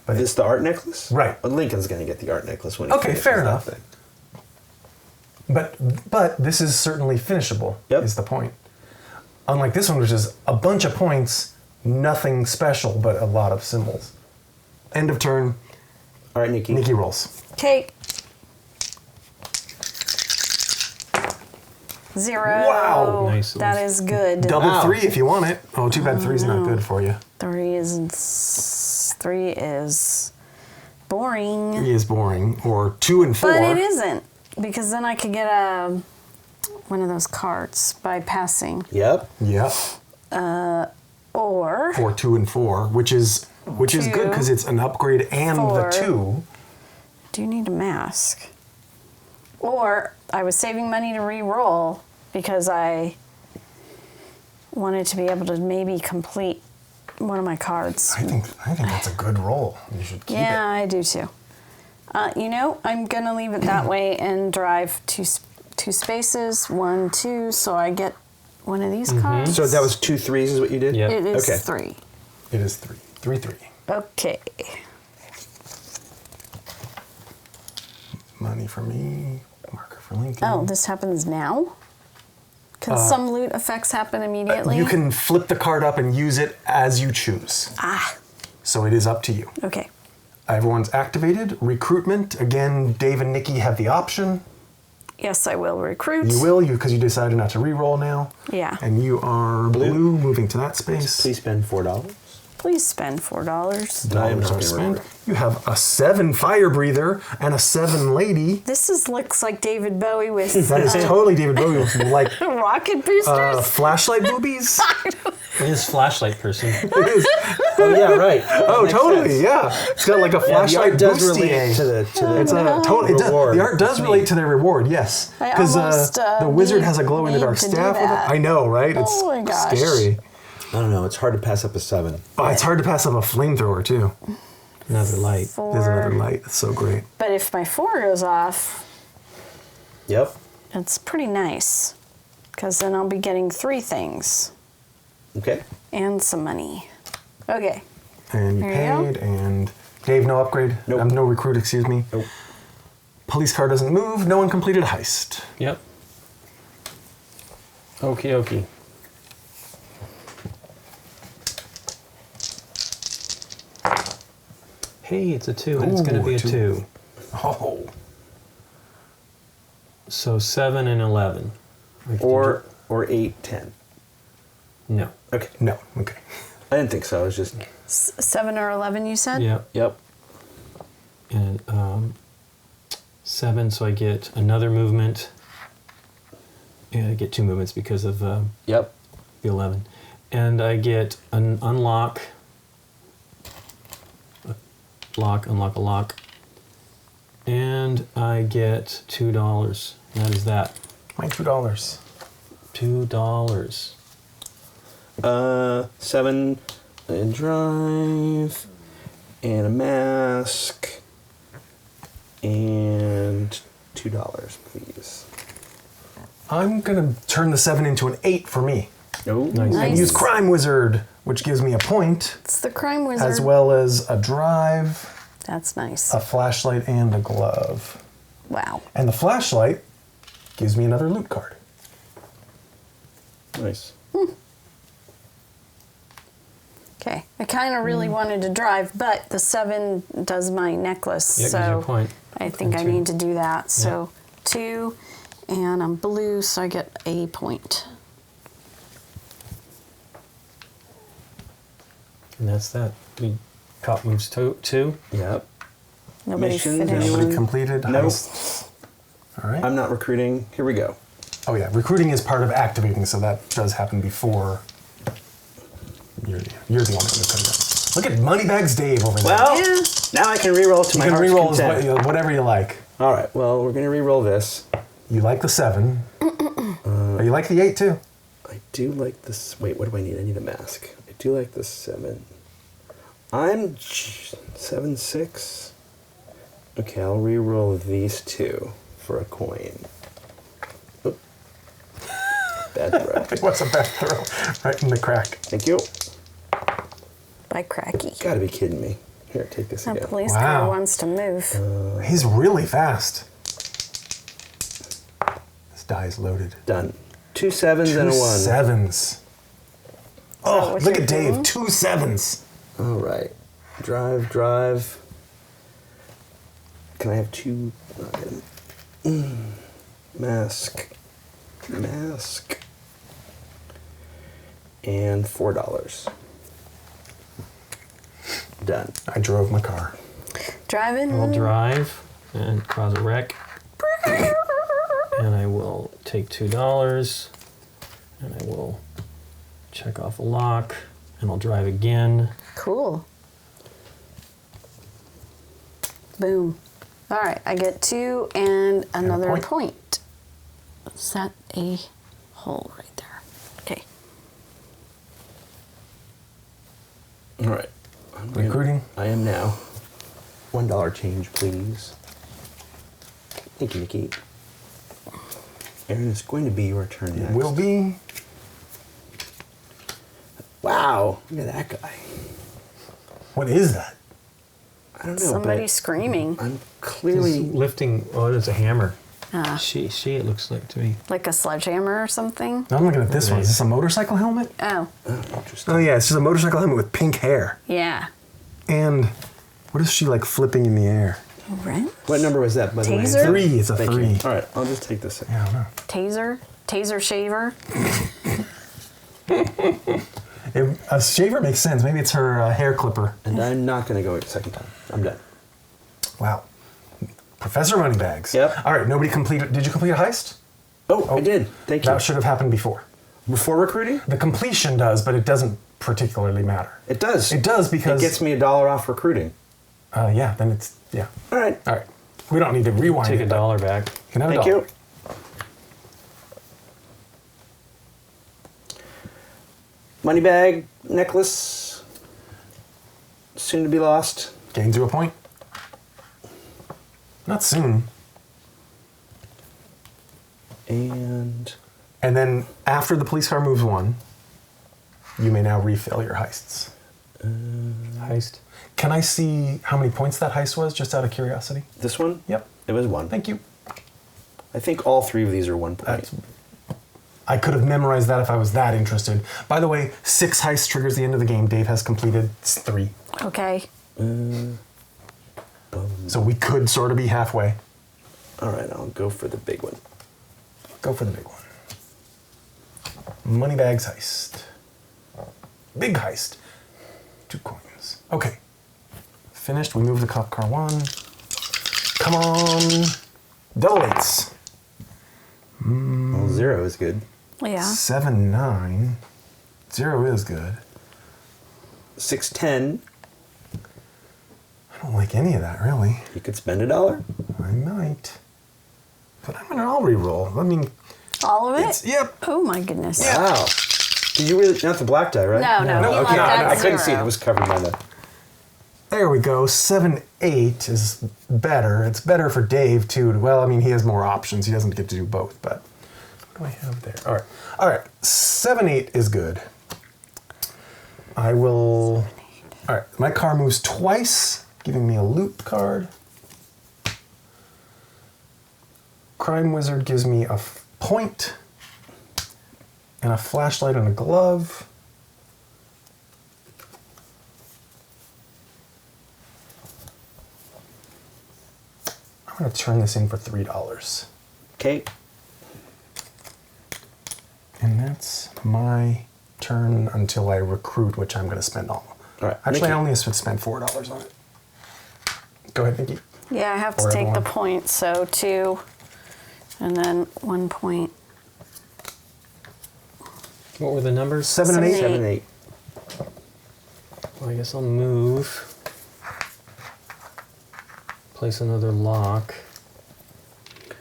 But This the art necklace? Right. Well, Lincoln's going to get the art necklace when he Okay, finishes fair that enough. thing. But this is certainly finishable, Yep. is the point. Unlike this one, which is a bunch of points, nothing special, but a lot of symbols. End of turn. All right, Nikki. Nikki rolls. Okay. 0. Wow. Nice. That is good. Double Wow. 3 if you want it. Oh, too bad 3's not good for you. 3 is boring. 3 is boring. Or 2 and 4. But it isn't, because then I could get one of those cards by passing. Yep. Yep. Or Or 2 and 4, which is good 2, because it's an upgrade and 4. the 2. do you need a mask? Or I was saving money to re-roll because I wanted to be able to maybe complete one of my cards. I think that's a good roll. You should keep Yeah, I do too. I'm gonna leave it that way and drive two spaces, 1, 2, so I get one of these cards. So that was 2 3s is what you did? Yeah. It is Okay. 3. it. It is 3. 3, 3. Okay. Money for me. Marker for Lincoln. Oh, this happens now? Can some loot effects happen immediately? You can flip the card up and use it as you choose. Ah, So it is up to you. okay. Everyone's activated. Recruitment. Again, Dave and Nikki have the option. Yes, I will recruit. You will, because you decided not to re-roll now. Yeah. And you are blue, moving to that space. Please spend $4. Please spend $4. I am Dollars not are gonna spent. remember. You have a 7 fire breather and a 7 lady. Looks like David Bowie with That is totally David Bowie with like rocket boosters. flashlight boobies. It is flashlight person. It is. Oh, yeah, right. Oh, Makes totally. sense. Yeah. It's got like a Yeah, the flashlight art does bustier. relate to the It's a total. It does, reward. the art does It's relate neat. to their reward. Yes, I because almost, the wizard has a glow in the need dark to do staff. With it. that. I know, right? It's Oh my gosh. scary. I don't know. It's hard to pass up a 7. Oh, it's hard to pass up a flamethrower too. Another light. 4. There's another light. It's so great. But if my 4 goes off, Yep. it's pretty nice. Because then I'll be getting 3 things Okay. and some money. Okay. And you There you go. paid. And Dave, no upgrade. Nope. No recruit. Excuse me. Nope. Police car doesn't move. No one completed a heist. Yep. Okie dokie. Hey, it's a 2, and it's going to Ooh, be a a 2. 2. Oh. So 7 and 11. Or 8, 10. No. Okay. No. Okay. I didn't think so. It was just. 7 or 11, you said? Yep. Yep. And 7, so I get another movement. Yeah, I get 2 movements because of Yep. the 11. And I get an unlock lock, unlock a lock. And I get $2. That is that. My $2. $2. 7 and drive, and a mask, and $2, please. I'm going to turn the 7 into an 8 for me. Oh, Nice. And use Crime Wizard, which gives me a point, It's the crime wizard. as well as a drive, That's nice. a flashlight, and a glove. Wow. And the flashlight gives me another loot card. nice. Okay. I kind of really wanted to drive, but the 7 does my necklace, Yeah, gives so you a point. I think I Two. need to do that. So 2, and I'm blue, so I get a point. And that's that. We cop moves 2. Yep. Nobody Missions, finished. anyone? Nobody completed. Nope. Heists. All right. I'm not recruiting. Here we go. Oh yeah, recruiting is part of activating, so that does happen before you're the one that's going to come down. Look at Moneybags Dave over there. Well, Yeah. now I can reroll to you my can heart's reroll content. whatever you like. All right. Well, we're gonna reroll this. You like the 7. But you like the 8 too. I do like this. Wait, what do I need? I need a mask. I do like the 7. I'm 7-6. Okay, I'll reroll these 2 for a coin. Oop. Bad throw. It was a bad throw, right in the crack. Thank you. By Cracky. Gotta be kidding me. Here, take this That again. police Wow. car wants to move. He's really fast. This die is loaded. Done. 2 7s 2 and a 1. 7s. Oh, what look you're at Dave. doing? 2 7s. All right. Drive, drive. Can I have 2? Mask. Mask. And $4. Done. I drove my car. Driving. I'll drive and cause a wreck. And I will take $2. And I will check off a lock. And I'll drive again. Cool. Boom. All right, I get 2 and another point. point. Is that a hole right there? Okay. All right. I'm gonna- Recruiting. I am now. $1 change, please. Thank you, Nikki. Aaron, it's going to be your turn It next. will be. Wow, look at that guy. What is that? I don't know, Somebody but screaming. I'm He's clearly... lifting. Oh, it's a hammer. Ah. She. It looks like to me. Like a sledgehammer or something? I'm looking at this one. Is this a motorcycle helmet? Oh, Oh, interesting. Oh yeah, it's just a motorcycle helmet with pink hair. yeah. And what is she like flipping in the air? Wrench? What number was that, by the way? Taser? 3. It's a Thank 3. you. All right, I'll just take this. Yeah, I don't know. Taser? Taser shaver? A shaver makes sense. Maybe it's her hair clipper. And I'm not going to go a second time. I'm done. Wow. Professor Moneybags. Yep. All right, nobody completed. Did you complete a heist? Oh, I did. Thank you. That should have happened before. Before recruiting? The completion does, but it doesn't particularly matter. It does. It does because. It gets me $1 off recruiting. Yeah, then it's. Yeah. All right. All right. We don't need to rewind Take it, a but dollar back. You can have Thank a dollar. you. Money bag, necklace, soon to be lost. Gains you a point. Not soon. And And then after the police car moves 1, you may now refill your heists. Heist. Can I see how many points that heist was, just out of curiosity? this one? Yep. It was 1. Thank you. I think all 3 of these are 1 point. That's, I could have memorized that if I was that interested. By the way, 6 heists triggers the end of the game. Dave has completed 3. Okay. So we could sort of be halfway. All right, I'll go for the big one. Go for the big one. Moneybags heist. Big heist. 2 coins. Okay. Finished. We move the cop car 1. Come on. Double 8s. Well, 0 is good. Yeah. 7, 9. 0 is good. 6, 10. I don't like any of that, really. You could spend $1. I might. But I'll re-roll. I mean, All of it? Yep. Oh my goodness. Wow. Did you really, not the black die, right? No, he left Okay, that I couldn't see it. zero. It was covered by the... There we go. 7-8 is better. It's better for Dave, too. Well, I mean, he has more options. He doesn't get to do both, but what do I have there? All right. 7-8 is good. I will... All right. My car moves twice, giving me a loot card. Crime Wizard gives me a point and a flashlight and a glove. I'm going to turn this in for $3. Okay. And that's my turn until I recruit, which I'm going to spend all. All right. Actually, Nikki. I only spent $4 on it. Go ahead, Nikki. Yeah, I have to Or take the everyone. point, so 2, and then 1 point. What were the numbers? 7 and 8. 7, 8. Well, I guess I'll move. Place another lock.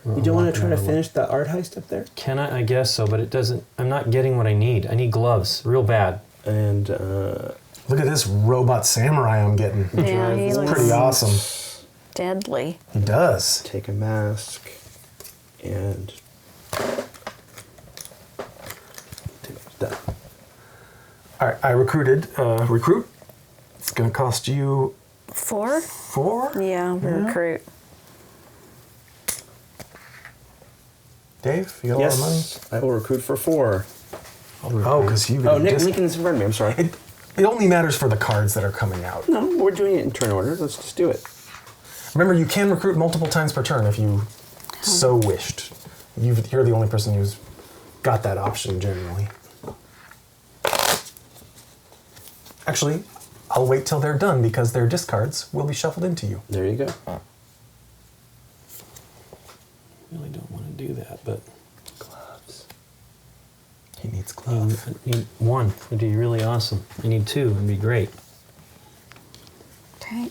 You don't want to try to finish the art heist up there? Can I? I guess so, but it doesn't. I'm not getting what I need. I need gloves, real bad. And Look at this robot samurai I'm getting. Yeah, he It's looks pretty awesome. deadly. He does. take a mask and done. All right, I recruited. Recruit. It's going to cost you 4? 4. Yeah, recruit. Dave, you got a lot of money? Yes, I will recruit for 4. Oh, because you. Oh, Nick, Lincoln's in front of me. I'm sorry. It only matters for the cards that are coming out. No, we're doing it in turn order. Let's just do it. Remember, you can recruit multiple times per turn if you so wished. You're the only person who's got that option generally. Actually, I'll wait till they're done because their discards will be shuffled into you. There you go. Really don't want to do that, but Gloves. He needs I gloves. need 1. It'd be really awesome. I need 2. It'd be great. Okay.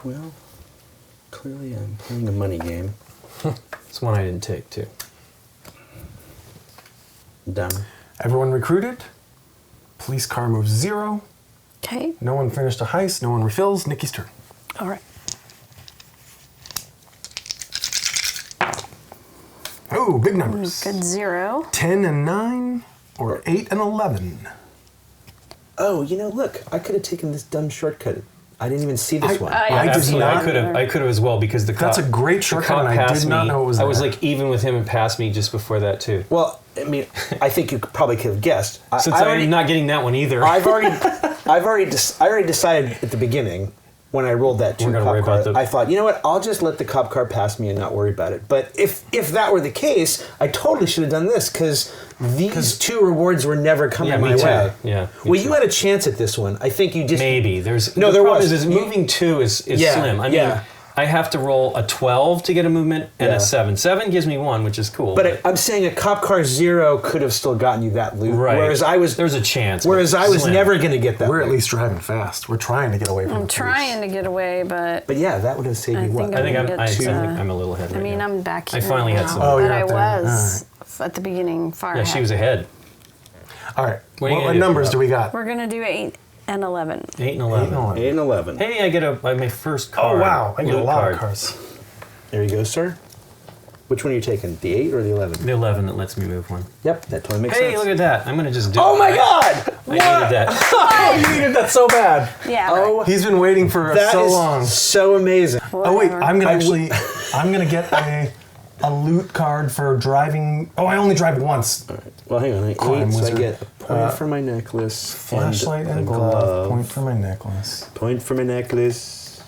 Well, clearly I'm playing a money game. It's one I didn't take, too. Done. Everyone recruited. Police car moves 0. Okay. No one finished a heist. No one refills. Nikki's turn. All right. Oh, big numbers. Good 0. 10 and 9, or 8 and 11. Oh, you know, look, I could have taken this dumb shortcut. I didn't even see this one. I did Absolutely, not- I could have as well because the cop. That's a great the shortcut, cop and I passed did not me. know it was I was there. like even with him and passed me just before that too. Well, I mean, I think you probably could have guessed. Since I'm not getting that one either. I already decided at the beginning when I rolled that 2 We're gonna cop worry about card. the- I thought, you know what? I'll just let the cop car pass me and not worry about it. But if that were the case, I totally should have done this because these 2 rewards were never coming Yeah, me my too. way. Yeah, me Well, too. you had a chance at this one. I think you just Maybe there's No, the there problem was. Is moving 2 is Yeah, slim. I mean, yeah. I have to roll a 12 to get a movement and Yeah. a 7. 7 gives me 1, which is cool. But I'm saying a cop car 0 could have still gotten you that loot. right. Whereas I was there's a chance. Whereas but I was slim. never going to get that. We're at loot. least driving fast. We're trying to get away from I'm the trying to get away, but But yeah, that would have saved I me think what? I think Get I'm a little ahead. I right mean, now. I'm back I here. finally had now, some. Oh, but you're I up there. was at the beginning far Yeah, ahead. she was ahead. All right. What are you What gonna do? numbers do we got? We're gonna do 8 and 11. 8 and 11. 8 and 11. Hey, I get my first Oh, card. wow. I get a loot lot card. of cards. There you go, sir. Which one are you taking? The 8 or the 11? The 11 that lets me move 1. Yep, that totally makes Hey, sense. look at that. I'm going to just do Oh it. my God! I needed that. Oh, you needed that so bad. Yeah. Oh, He's been waiting for that so is long. so amazing. Oh wait, Whatever. I'm gonna get a loot card for driving. Oh, I only drive once. All right. Well, hang on. 8, Crime so I wizard. get a point for my necklace. Flashlight and a glove. Point for my necklace. Point for my necklace.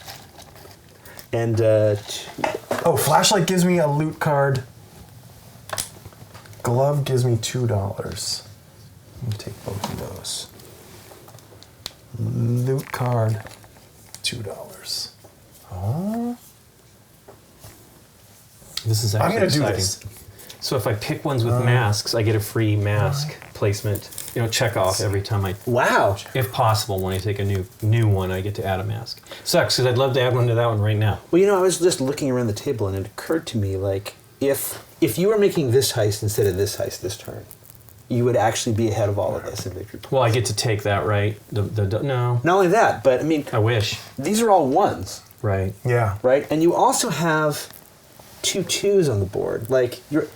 And Oh, flashlight gives me a loot card. Glove gives me $2. Let me take both of those. card. $2. Oh. This is I'm actually gonna do exciting. this. So if I pick ones with masks, I get a free mask placement. Check off every time I. Wow. If possible, when I take a new one, I get to add a mask. Sucks because I'd love to add one to that one right now. Well, I was just looking around the table, and it occurred to me, like, if you were making this heist instead of this heist this turn, you would actually be ahead of all of us in victory points. Well, I get to take that, right? No. Not only that, but I mean, I wish. these are all ones, Right. Yeah. right? And you also have 2 2s on the board. Like, you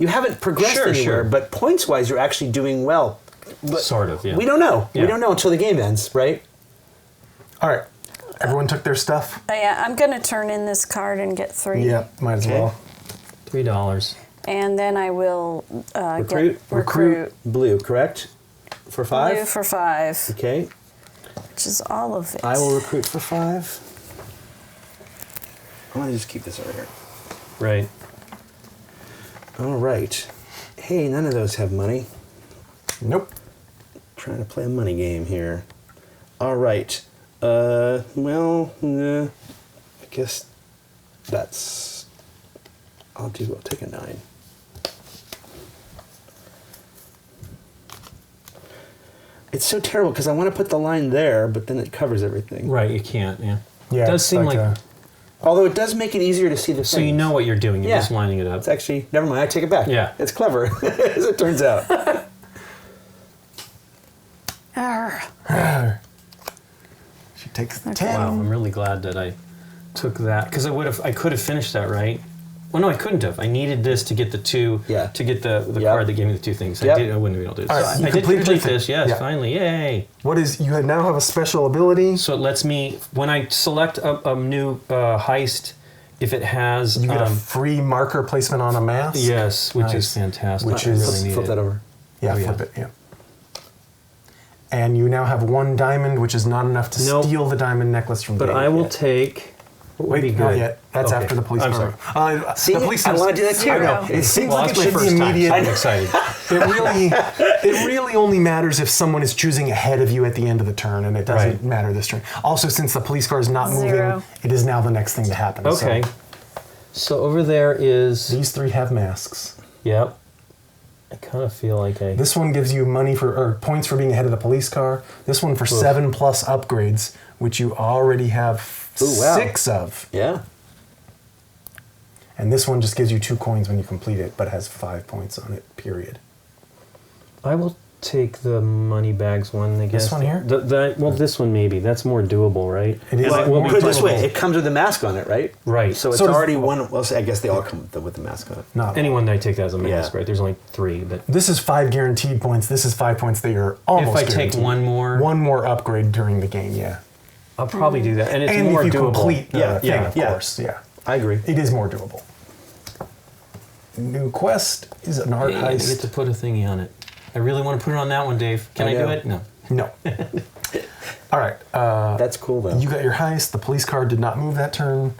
haven't progressed Sure, anywhere, sure. but points-wise, you're actually doing well. But Sort of, yeah. We don't know. Yeah. We don't know until the game ends, right? All right. Everyone took their stuff? Yeah, I'm going to turn in this card and get 3. Yep, might as Okay. well. $3. And then I will Recruit? recruit Blue, correct? For 5? blue for 5, Okay. which is all of it. I will recruit for 5. I'm going to just keep this over here. Right. All right. Hey, none of those have money. Nope. Trying to play a money game here. All right. I guess that's... I'll take a 9. It's so terrible because I want to put the line there, but then it covers everything. Right, you can't, yeah. Yeah, It does it's seem like Although it does make it easier to see the so you things. know what you're doing, you're Yeah. just lining it up. It's actually... Never mind, I take it back. Yeah. It's clever, as it turns out. Arr. She takes the Okay. 10. Wow, I'm really glad that I took that because I could have finished that, right? Well, no, I couldn't have. I needed this to get the 2, Yeah. to get the Yep. card that gave me the 2 things. Yep. I wouldn't be able to do this. All right, So you I did completed complete your this, thing. yes, Yeah. finally, yay. What is, you now have a special ability. So it lets me, when I select a new heist, if it has... You get a free marker placement on a mask. yes, which is Nice. fantastic. Which I is- really need Flip it. that over. Yeah, Oh, flip it, yeah. And you now have 1 diamond, which is not enough to Nope. steal the diamond necklace from But Dave I will yet. take... What would Wait, be not good? yet. That's Okay. after the police I'm car. sorry. See, the police I wanna do that too. I know. It seems Well, like it that's my should be first time, immediate. so I'm excited. It really only matters if someone is choosing ahead of you at the end of the turn, and it doesn't Right. matter this turn. Also, since the police car is not 0. moving, it is now the next thing to happen. Okay. So So over there is... these 3 have masks. Yep. I kind of feel like I... This one gives you money or points for being ahead of the police car. This one for 7+ upgrades, which you already have Ooh, wow. 6 of. Yeah. And this one just gives you 2 coins when you complete it, but has 5 points on it, period. I will take the money bags one, I guess. This one here? Well, this one maybe. That's more doable, right? It is. And it will be Put it this way, playable. it comes with a mask on it, right? Right. So it's So does- already one... Well, I guess they all come with the mask on it. Not Anyone that I take that as a mask, Yeah. right? There's only 3, but... This is 5 guaranteed points. This is 5 points that you're almost If I take guaranteed. one more... One more upgrade during the game, yeah. I'll probably do that. And it's And more if you doable. complete the Yeah, thing, yeah, of yeah. course, yeah. I agree. It is more doable. New quest is an art Hey, I get heist. to put a thingy on it. I really want to put it on that one, Dave. Can I I do know. it? No. No. All right. That's cool, though. You got your heist. The police car did not move that turn.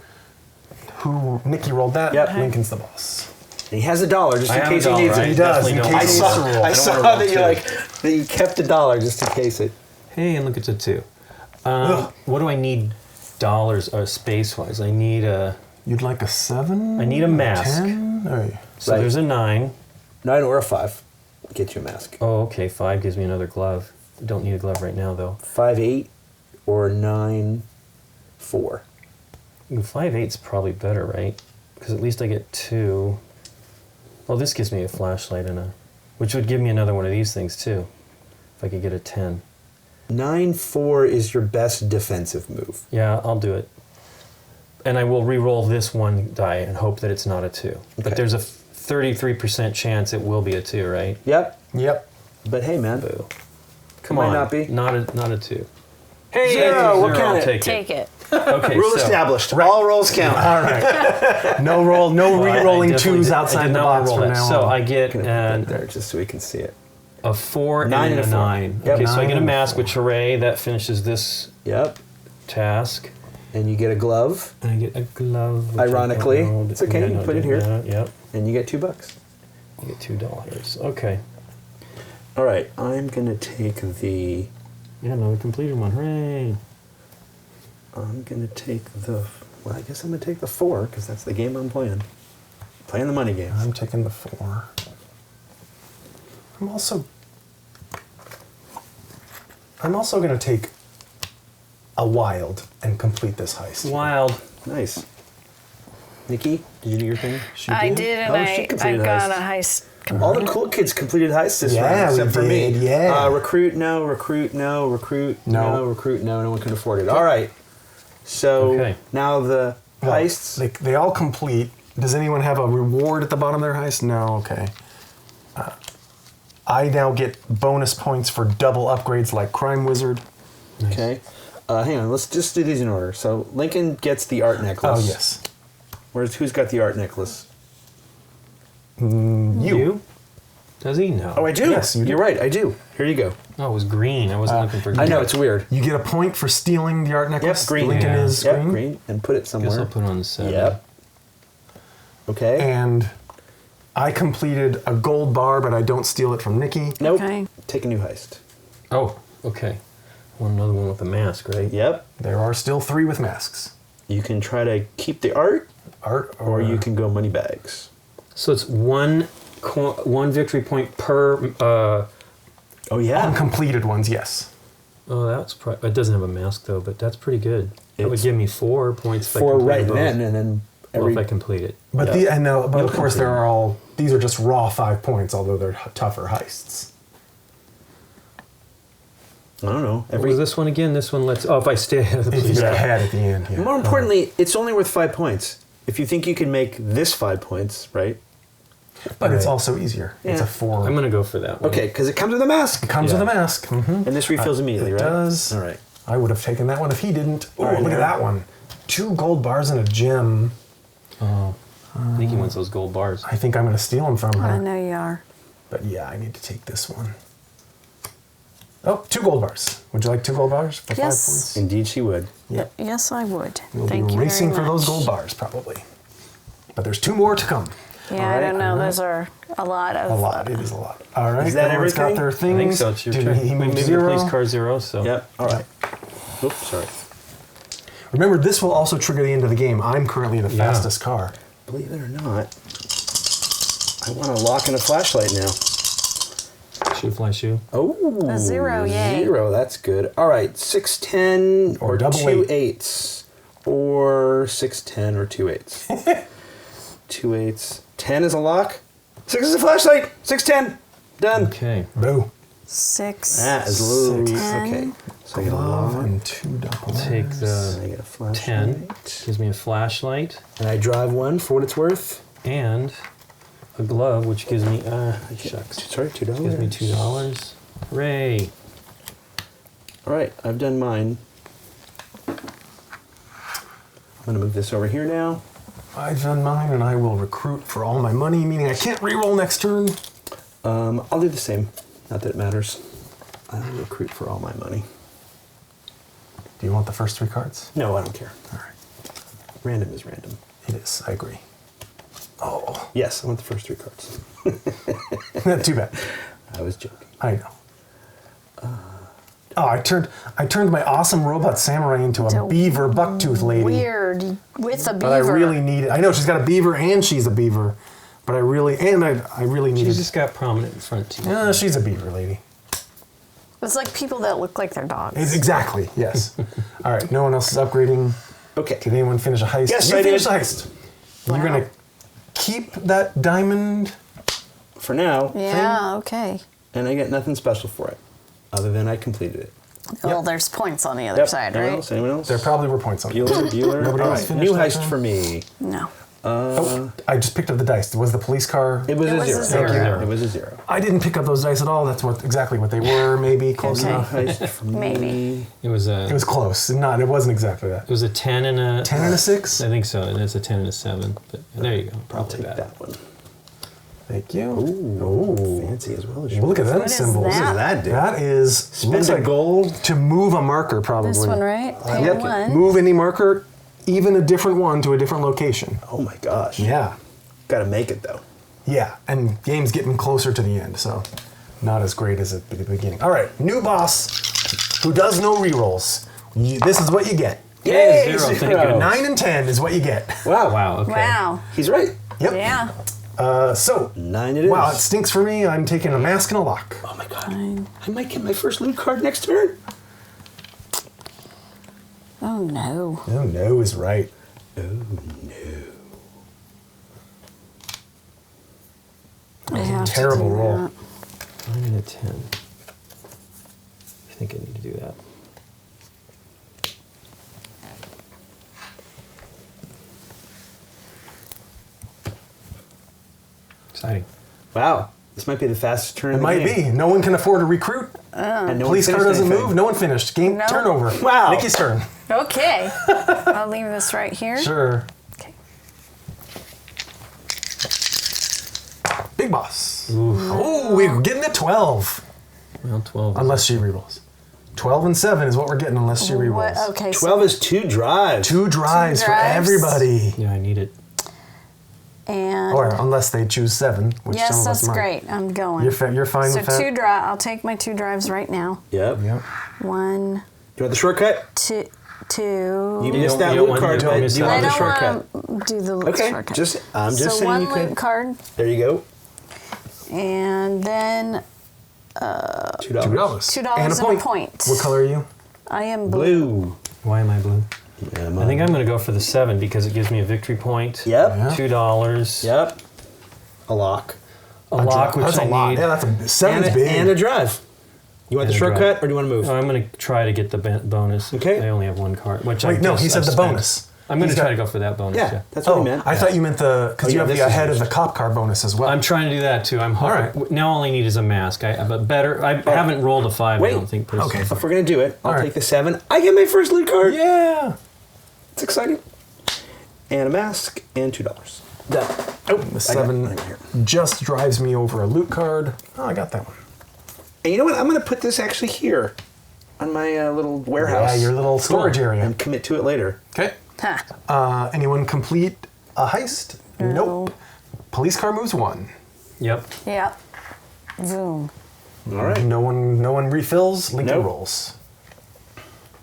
Nikki rolled that. Yep. Lincoln's the boss. He has $1 just I in have case a he dollar, needs right? it. He does, Definitely in don't case want he to needs roll. to I don't saw wanna roll that you two. that you kept $1 just in case it... Hey, and look, it's a 2. Ugh. What do I need dollars space-wise? I need a... You'd like a 7? I need a mask. 10? Oh, So Right. there's a 9. 9 or a 5. Get you a mask. Oh, okay. 5 gives me another glove. Don't need a glove right now, though. 5, 8 or 9, 4. 5/8's probably better, right? Because at least I get 2. Well, this gives me a flashlight and a... Which would give me another one of these things, too. If I could get a 10. 9, 4 is your best defensive move. Yeah, I'll do it. And I will re-roll this one die and hope that it's not a 2. Okay. But there's a 33% chance it will be a 2, right? Yep. Yep. But hey, man. Boo. Come Might on. not be. Not a 2. Hey, Zero, it's we'll count I'll it. take Take it. Okay, Rule so established. All rolls count. All right. No Well, I re-rolling definitely 2s did- I outside did the not box roll from that. now So on. I get Gonna put that there just so we can see it. a 4 9 and and a a 4. 9. Yep. Okay, so I 9 get a and a mask, 4. which hooray, that finishes this Yep. task. And you get a glove, And I get a glove. which I don't Ironically. know. It's okay, Yeah, you no, put it did here. that, Yep. and you get $2. You get $2. Okay. All right, I'm gonna take the Yeah, another completed one. Hooray! I'm gonna take the. Well, I guess I'm gonna take the 4 because that's the game I'm playing. Playing the money game. I'm taking the 4. I'm also going to take a wild and complete this heist. Wild. Nice. Nikki, did you do your thing? I did, and Oh, she I completed got heist. a heist. All the cool kids completed heists this Yeah, round, except we for me. did, yeah. Recruit, no. Recruit, no. Recruit, No. no. Recruit, no. No one can afford it. All right. So Okay. now the Well, heists. They all complete. Does anyone have a reward at the bottom of their heist? No. Okay. I now get bonus points for double upgrades like Crime Wizard. Okay. Hang on. Let's just do these in order. So Lincoln gets the art necklace. Oh yes. Who's got the art necklace? You. Does he? No. Oh, I do. Yes, you do. You're right. I do. Here you go. Oh, it was green. I wasn't looking for green. I know it's weird. You get a point for stealing the art necklace. Yep, green. Lincoln Yeah. is Yep, green. green, and put it Guess somewhere. I'll put on the 7. Yep. Okay. And I completed a gold bar, but I don't steal it from Nikki. Nope. Okay. Take a new heist. Oh, okay. Another one with a mask, right? Yep. There are still 3 with masks. You can try to keep the art, Art or you can go money bags. So it's one victory point per. Oh yeah. uncompleted ones. Yes. Oh, that's it doesn't have a mask though, but that's pretty good. That would It's give me 4 points. If I For complete right both. then, and then Well, every. if I complete it. But Yeah. but You'll of course complete there them. are all these are just raw 5 points, although they're tougher heists. I don't know. What Every. was this one again? This one lets. Oh, if I stay ahead of the If you police. get ahead at the end. Yeah. More importantly, it's only worth 5 points. If you think you can make this 5 points, right? But it's Right. also easier. It's Yeah. a 4. I'm gonna go for that one. Okay, because it comes with a mask, It comes Yeah. with a mask. Mm-hmm. and this refills immediately, It right? does. All right. I would have taken that one if he didn't. Oh, All right, look at yeah. that one. 2 gold bars and a gem. Oh, Nikki wants those gold bars. I think I'm going to steal them from her. I know you are. But yeah, I need to take this one. Oh, 2 gold bars. Would you like 2 gold bars for 5 Yes. points? Indeed, she would. Yep. Yes, I would. We'll Thank be you racing very for those much. gold bars, probably. But there's 2 more to come. Yeah, All I right, don't know. all right. Those are a lot of. A lot. It is a lot. All right. Is that everyone's got everything? their I things. think so. It's your Did turn. he move Maybe 0? the police car 0. So. Yep. All right. Oops, sorry. Remember, this will also trigger the end of the game. I'm currently the Yeah. fastest car. Believe it or not, I want a lock and a flashlight now. Shoe fly shoe. Oh, A 0, yay. 0, that's good. All right, 6, 10, Or or double 2 eight. 8s. Or 6, 10, or 2 8s. 2 8s. 10 is a lock. 6 is a flashlight. 6, 10. Done. Okay. Boo. 6. That is a little. 6, Okay. So I get a Glove lock. and 2 double. Take And the I get a flashlight. 10. Gives me a flashlight And I drive one for what it's worth. and a glove, which gives me shucks. Sorry, $2. Gives me $2. Hooray! All right, I've done mine. I'm gonna move this over here now. I've done mine, and I will recruit for all my money, meaning I can't reroll next turn. I'll do the same. Not that it matters. I'll recruit for all my money. Do you want the first 3 cards? No, I don't care. All right. Random is random. It is. I agree. Oh, Yes, I want the first 3 cards. not too bad. I was joking. I know. Oh, I turned my awesome robot samurai into a So beaver bucktooth lady. Weird with a beaver. But I really needed. I know she's got a beaver and she's a beaver, but I really needed. She's just got prominent in front teeth. Yeah, she's a beaver lady. It's like people that look like their dogs. It's exactly, yes. All right, no one else is upgrading. Okay. Did anyone finish a heist? Yes, you I finished did. a heist. You're Wow. gonna keep that diamond. For now, Yeah, okay. and I get nothing special for it, other than I completed it. Well, there's points on the other Yep. side, Anyone right? else? Anyone else? There probably were points on it. Bueller. Nobody All else right, finished new that heist turn? for me. No. Oh, I just picked up the dice. Was the police car? It was It a was a 0. zero. It was a 0. I didn't pick up those dice at all. That's exactly what they were. Maybe close Okay. enough. Heist for me. Maybe. It was a. It was close. Not. It wasn't exactly that. It was a 10 and a. 10 and a 6. I think so, and it's a 10 and a 7. But there you go. I'll Probably take that one. Thank you. Ooh, fancy as well as you. Well, look at them What is symbols. that? What does that do? That is Spend looks a like gold. to move a marker, probably. This one, right? Pay Yep. one. Move any marker, even a different one, to a different location. Oh my gosh. Yeah, Got to make it though. yeah. And game's getting closer to the end, so not as great as at the beginning. All right, new boss. who does no rerolls, this is what you get. Yay, Zero, thank zero. goodness. 9 and 10 is what you get. Wow. Wow, okay. Wow. He's right. Yep. Yeah. So, 9 it is. wow, it stinks for me. I'm taking a mask and a lock. Oh my god. I might get my first loot card next turn. Oh no. Oh, no is right. Oh no. I have to Terrible do roll. that. 9 and a 10. I think I need to do that. Exciting. Wow. This might be the fastest turn It in the might game. be. No one can afford to recruit. And no one Police car finished doesn't anything. move. No one finished. Game No. turnover. Wow. Nikki's turn. Okay. I'll leave this right here. Sure. Okay. Big boss. Oh, we're getting the 12. Well, 12. Unless she rerolls. 12 and 7 is what we're getting unless she rerolls. What? Okay. 12 is 2 drives. 2 drives for drives. everybody. Yeah, I need it. And Or unless they choose 7, which yes, some of us that's might. great. I'm going. You're fine so with that? 2 drive. I'll take my 2 drives right now. Yep. Yep. 1, Do you want the shortcut? 2. You You missed don't- that you don't loot want- card, you don't but miss do you that. want I the don't shortcut? want to do the Okay, shortcut. I'm just so saying one you could. loot card, There you go. and then $2. $2. $2 and a point. What color are you? I am blue. Blue. Why am I blue? Yeah, I think I'm going to go for the 7 because it gives me a victory point. Yep. Yeah. $2. Yep. A lock. A lock, which That's I a lot. need. Yeah, that's a 7's And big. and a drive. You want And the a shortcut drive. or do you want to move? No, I'm going to try to get the bonus. Okay. I only have 1 card. Which Wait, I no, guess he said I've the spent. bonus. I'm going to He's try got- to go for that bonus. Yeah, Yeah. that's what Oh, he meant. I thought you meant because Oh, you yeah, have the this is ahead of yours. the cop car bonus as well. I'm trying to do that too. I'm All right. Now all I need is a mask. But better. I haven't rolled a 5. Wait. I don't think personally. Okay. If we're going to do it, I'll All right. take the 7. I get my first loot card. yeah. It's exciting. And a mask and $2. Done. Oh, the 7 right here. just drives me over a loot card. Oh, I got that one. And you know what? I'm going to put this actually here on my little warehouse. Yeah, your little storage area. And commit to it later. Okay. Ha. Anyone complete a heist? No. Nope. Police car moves 1. Yep. Yep. Zoom. All right. No one refills. Lincoln Nope. rolls.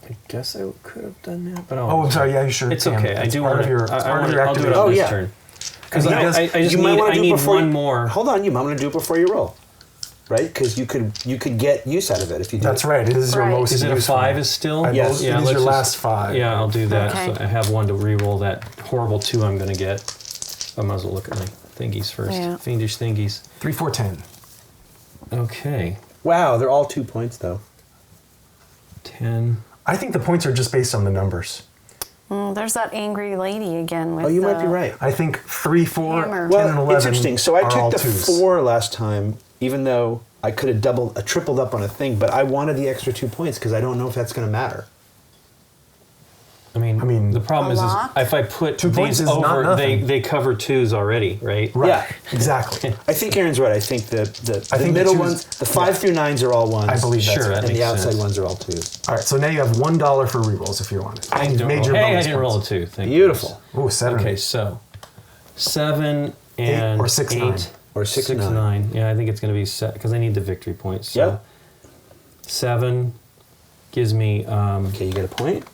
I guess I could have done that, but Oh, I'm sorry. Yeah, you sure. It's can. okay. I It's do part want of your. to. It's part of your I'll do it activation. on Oh, this yeah. turn. Because And he does- I just you might need, wanna I do it need before one you, more. Hold on, you might want to do it before you roll, right? Because you could get use out of it if you do. That's it. right. It is your Right. most. Is it a useful. 5 is still? I Yes. believe it is let's your just- last 5. Yeah, I'll do that. Okay. So I have one to re-roll that horrible 2 I'm going to get. I might as well look at my thingies first. Yeah. Fiendish thingies. 3, 4, 10. Okay. Wow, they're all 2 points though. 10. I think the points are just based on the numbers. There's that angry lady again with Oh, you might the- be right. I think 3, 4, Hammer. 10, Well, and 11. it's interesting. So I are all took the 2s. 4 last time, even though I could have tripled up on a thing, but I wanted the extra 2 points because I don't know if that's going to matter. I mean, the problem A is lock? if I put 2 points these is not over, nothing. they cover 2s already, right? Right. Yeah. Exactly. I think Aaron's right. I think the I think the middle 2s ones, the 5 through 9s are all 1s. I believe that's Sure, right. that and the makes outside sense. ones are all 2s. All right. So now you have $1 for rerolls if you want it. I You've don't made roll. your Hey, I bonus didn't roll a points. 2. Thank Beautiful. Ooh, 7. Okay, so 7 and or 6, 8 9. Or 6, 6 9. 9. Yeah, I think it's going to be set because I need the victory points. So Yep. 7 gives me Okay, you get a point.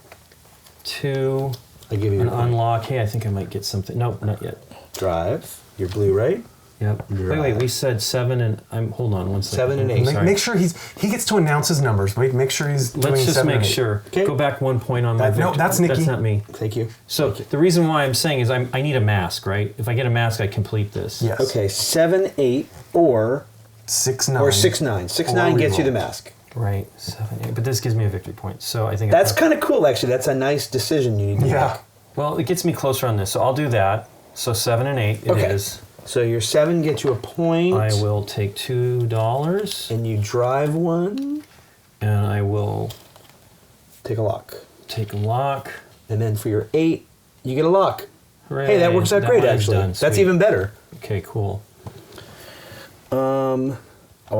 2, I give you an a point. unlock. Hey, I think I might get something. Nope, not yet. Drive. You're blue, right? Yep. Wait, we said 7 and hold on one second. 7 and 8. Sorry. Make sure he gets to announce his numbers. Wait, make sure he's doing Let's just 7 make and 8. sure. Okay. Go back 1 point on my No, victory. that's Nikki. That's not me. Thank you. So the reason why I'm saying is I need a mask, right? If I get a mask, I complete this. Yes. Okay, 7, 8, or 6, 9. 6, 9. 6, Or 9 gets you reroll. the mask. Right. 7, 8. But this gives me a victory point. So I think That's kind of cool, actually. That's a nice decision you need to Yeah. make. Well, it gets me closer on this, so I'll do that. So 7 and 8 it is. Okay. So your 7 gets you a point. I will take $2 And you drive 1. and I will Take a lock. take a lock. And then for your 8, you get a lock. Hooray. Hey, that works out great, one's actually. done. That's Sweet. even better. Okay, cool. Well,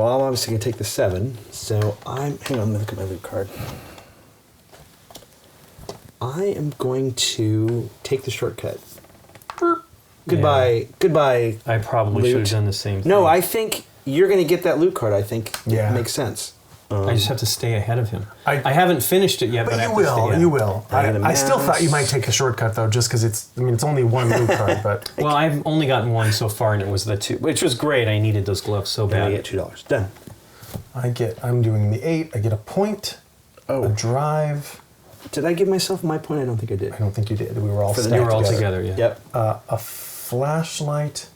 I'm obviously going to take the 7. So hang on, let me look at my loot card. I am going to take the shortcut. Goodbye. Goodbye. I probably Loot. should have done the same thing. No, I think you're going to get that loot card. I think Yeah. it makes sense. I just have to stay ahead of him. I- I haven't finished it yet, but But I you have to stay will, ahead. you will. I get a I still mouse. thought you might take a shortcut though, just because it's only one loot card, but Well, I've only gotten one so far, and it was the 2, which was great. I needed those gloves so And I bad. get $2. Done. I'm doing the 8, I get a point, a Oh, drive. did I give myself my point? I don't think I did. I don't think you did. We were all For the stacked They were all together. together, yeah. Yep. A flashlight,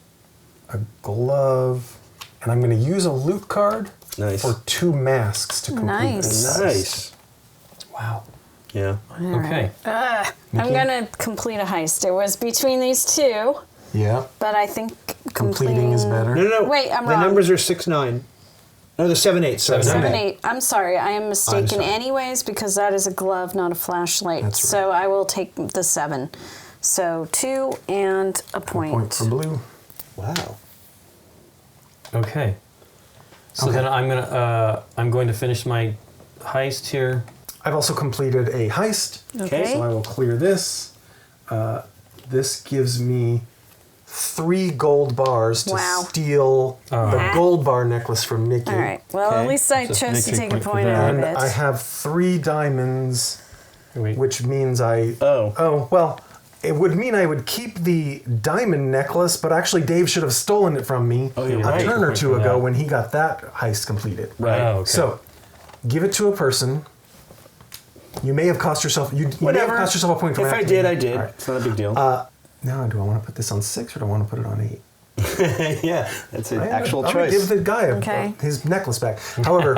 a glove, and I'm going to use a loot card Nice. for 2 masks to complete Nice. this. Nice. Wow. Yeah. Okay. I'm Nikki? gonna complete a heist. It was between these two, Yeah. but I think Completing is better. No. Wait, I'm the wrong. numbers are 6, 9. No, they're 7, 8. Sorry. 7, 7, 8. I'm sorry, I am mistaken sorry. anyways because that is a glove, not a flashlight. That's right. So I will take the 7. So 2 and a point. Point for blue. Wow. Okay. So Okay. then I'm going to finish my heist here. I've also completed a heist. Okay. So I will clear this. This gives me 3 gold bars to Wow. steal the Ah. gold bar necklace from Nikki. All right. Well, Okay. at least I Just chose to make a take a point for point that. out of And it. I have 3 diamonds, Wait. which means Oh. well, it would mean I would keep the diamond necklace, but actually Dave should have stolen it from me you're a right. turn or Point 2 for ago that. when he got that heist completed. Right. Oh, okay. So, give it to a person. You may have cost yourself. You may have cost yourself a point. from If I acting. did, I did. All right. It's not a big deal. Now, do I want to put this on 6 or do I want to put it on 8? yeah, that's an actual I'm gonna choice. give the guy Okay. his necklace back. However,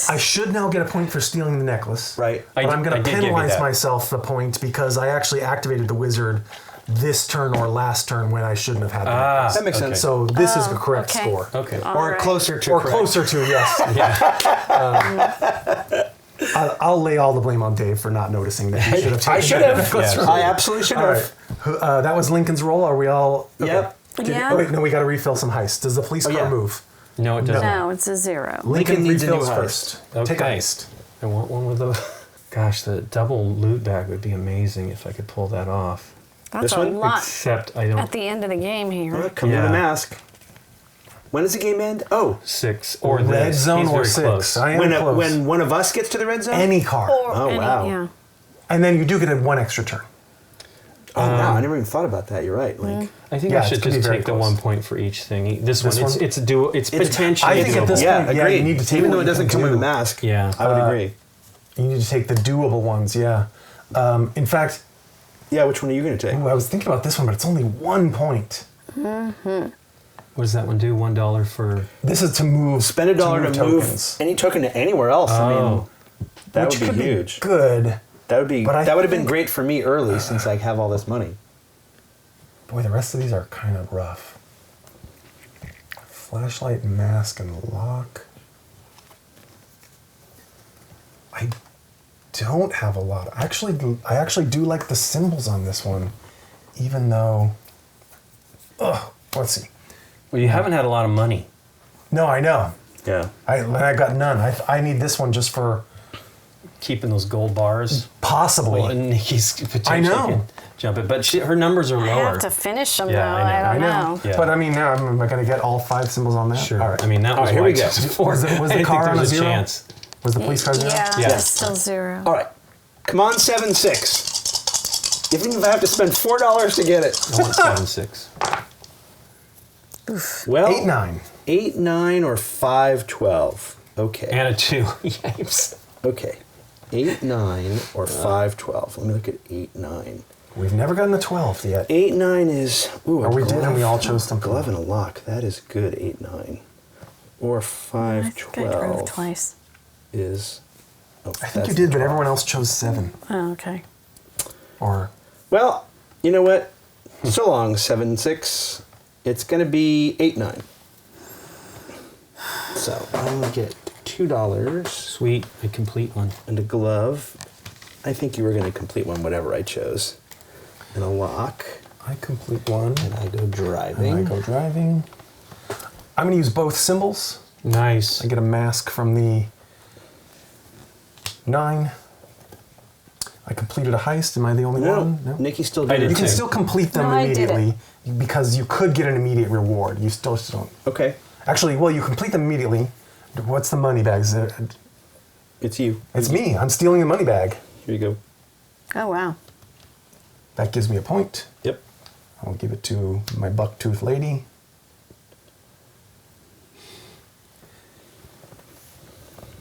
I should now get a point for stealing the necklace. Right. But I'm I going to did give you penalize that. myself the point because I actually activated the wizard this turn or last turn when I shouldn't have had the necklace. That makes Okay. sense. So this is the correct okay. score. Okay. Or right. closer to Or correct. closer to, yes. I'll lay all the blame on Dave for not noticing that he should have taken I should that have. necklace from me. I absolutely should All have. right. That was Lincoln's roll. Are we all? Okay. Yep. Yeah. Oh, wait, no, we got to refill some heist. Does the police car yeah. move? No, it doesn't. No, it's a 0. Lincoln needs a new refills heist. first. Take a Okay. heist. I want one with those. Gosh, the double loot bag would be amazing if I could pull that off. That's This a one? lot Except I don't. at the end of the game here. Well, come to Yeah. the mask. When does the game end? Oh, 6 or Red this. zone He's or very 6. close. I am when close. when one of us gets to the red zone? Any car. Or Oh, wow. Yeah. And then you do get a 1 extra turn. Oh, wow. I never even thought about that. You're right, Link. I think Yeah, I should it's gonna just be very take the close. 1 point for each thing. This This one, one? it's potentially. I think at this doable. Yeah, point, yeah, agreed. you need to take Even what though it you doesn't can come with do. a mask. Yeah. I would agree. You need to take the doable ones, yeah. In fact, Yeah, which one are you going to take? ooh, I was thinking about this one, but it's only 1 point. What does that one do? $1 for. This is to move. Spend $1 to move tokens, any token to anywhere else. I mean, Oh. that which would could be huge. good. That would be. But I That would have been think- great for me early since I have all this money. Boy, the rest of these are kind of rough. Flashlight, mask, and lock. I don't have a lot. I actually do like the symbols on this one, even though. Ugh. Let's see. Well, you haven't had a lot of money. No, I know. Yeah. I got none. I need this one just for Keeping those gold bars. possibly. Well, and Nikki's potentially I know. can jump it, but her numbers are I lower. have to finish them Yeah, though. I know. I don't know. Yeah. But I mean, now am I going to get all 5 symbols on that? Sure. All right. I mean, that All was right, here why we I go. chose it for. Was the I didn't car think on there a was 0? chance. Was the police car 0? Yeah, Yeah. it's still 0. All right. Come on, 7-6. Even if I have to spend $4 to get it. I want 7-6. Well, 8-9. 8-9 or 5-12. Okay. And a 2. Yipes. Okay. 8-9 or 5-12. Let me look at 8-9. We've never gotten a 12 yet. 8-9 is. Ooh, Or we did and we all chose a something. glove and a lock. That is good. 8-9 or I think I drove 5-12 twice. is. Oh, I think you did, but everyone else chose 7. Oh, okay. Or Well, you know what? So long, 7-6. It's going to be 8-9. So I'm going to get $2 Sweet. A complete one. and a glove. I think you were going to complete one, whatever I chose. And a lock. I complete 1. And I go And driving. I go driving. I'm going to use both symbols. Nice. I get a mask from the 9. I completed a heist. Am I the only No, one? Nikki still I did. did You can too. still complete them No, I did it. immediately because you could get an immediate reward. You still don't. Okay. Actually, well, you complete them immediately, What's the money bag? Is it, It's you. it's me. I'm stealing the money bag. Here you go. Oh, wow. That gives me a point. Yep. I'll give it to my buck-toothed lady.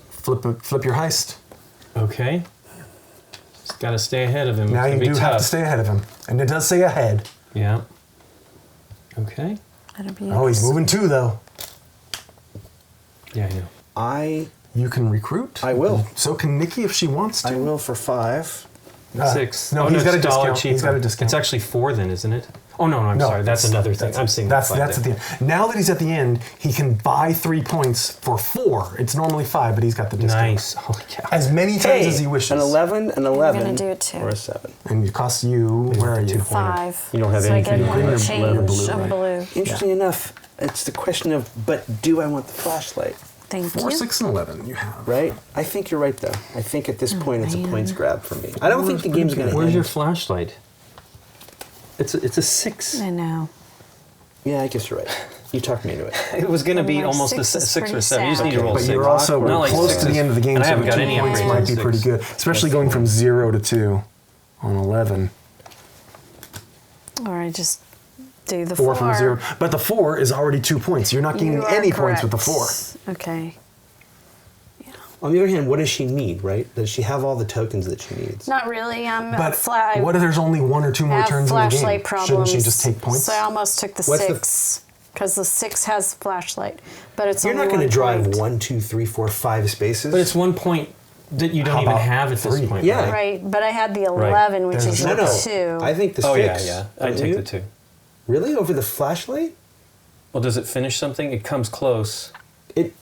Flip your heist. Okay. Just got to stay ahead of him. Now It's you gonna do be have to tough. stay ahead of him. And it does say ahead. Yeah. Okay. That'll be Oh, he's moving too, though. Yeah, I know. You can recruit. I will. So can Nikki if she wants to. I will for 5. 6. No, oh, he's got a it's $1 discount. cheaper. He's got a discount. It's actually 4 then, isn't it? Oh, no, I'm sorry. That's another thing. I'm seeing that's the 5 at the end. Now that he's at the end, he can buy 3 points for 4. It's normally 5, but he's got the discount. Nice. Oh, yeah. As many times as he wishes. An 11, an 11, gonna do it too. or a 7. And it costs you. Where are you? 5. You don't have so anything I get green one or change blue, of right? blue. Interesting enough, it's the question of, but do I want the flashlight? Thank 4, you. 6, and 11 you have. Right? I think you're right, though. I think at this point it's a man. points grab for me. I don't think the game's going to Where's end. your flashlight? It's a 6. I know. Yeah, I guess you're right. You talked me into it. It was going to be Well, almost a 6 is 6 or pretty 7. You just need to sad. roll But 6. you're also Not like close to sixes. the end of the game, And I so haven't got 2 any points upgrades might on be 6. pretty good, especially going from 0 to 2 on 11. Or I just do the 4 4. from 0. But the 4 is already 2 points. You're not gaining You are any points with the correct. 4. Okay. On the other hand, what does she need, right? Does she have all the tokens that she needs? Not really. I'm But flat. what if there's only 1 or 2 more have turns in the game? flashlight problems. Shouldn't she just take points? So I almost took the What's the- 6 because the 6 has flashlight, but it's You're only not going to 1 drive point. 1, 2, 3, 4, 5 spaces. But it's 1 point that you don't How even about have at this 3? point. Yeah. Right, but I had the 11, which There's is no, the no. 2. I think the 6. Oh, yeah. I'd don't take you? the 2. Really? Over the flashlight? Well, does it finish something? It comes close It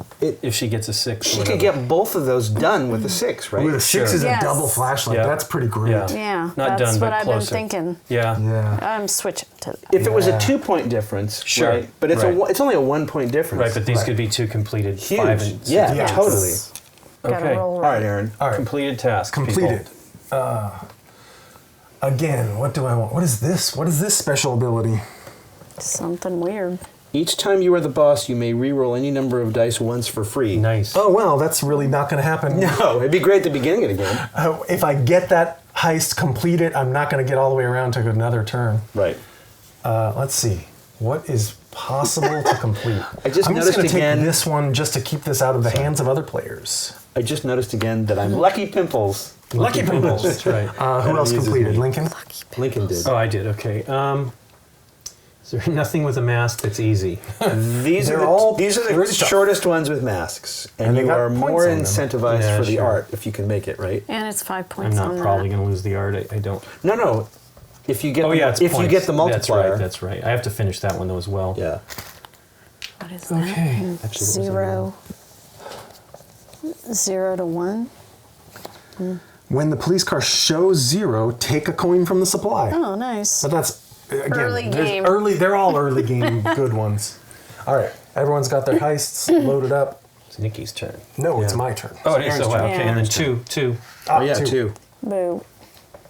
if she gets a 6. She or could whatever. get both of those done with a 6, right? Ooh, the 6 is Yes. a double flashlight. Yeah. That's pretty great. Yeah. Yeah, Not that's done, what but I've closer. been thinking. Yeah. Yeah. I'm switching to that. If it was a Yeah. 2-point difference, Sure. right? But it's Right. it's only a 1-point difference. Right, but these Right. could be 2 completed. Huge. 5 and 6. Yeah, Yes. totally. Gotta Okay. roll All right, Aaron. All right. Completed task. Completed. Again, what do I want? What is this? What is this special ability? Something weird. Each time you are the boss, you may re-roll any number of dice once for free. People. Nice. Oh, well, that's really not going to happen. No, it'd be great at the beginning of the game. If I get that heist completed, I'm not going to get all the way around to another turn. Right. Let's see. What is possible to complete? I just I'm noticed just going to again- take this one just to keep this out of the hands of other players. I just noticed again that I'm Lucky Pimples. Lucky Pimples. That's right. Who else amuses completed? me. Lincoln? Lincoln did. Oh, I did. Okay. Is there nothing with a mask that's easy? These They're are all the pretty tough. shortest ones with masks, and they you got are points more on them. incentivized Yeah, for the sure. art if you can make it right. And it's 5 I'm points not on probably that. going to lose the art. I don't. No. If you get Oh, the, yeah, it's if you points. get the multiplier. That's right. I have to finish that one, though, as well. Yeah. What is Okay. that? Actually, what was the 0. 0 to 1. When the police car shows 0, take a coin from the supply. Oh, nice. But that's, again, Early there's game. they're all early game good ones. All right, everyone's got their heists loaded up. It's Nikki's turn. No, it's Yeah. my turn. Oh, it is. Aaron's So, wow. turn. Okay, Yeah. and then 2. Oh yeah, 2. Boo.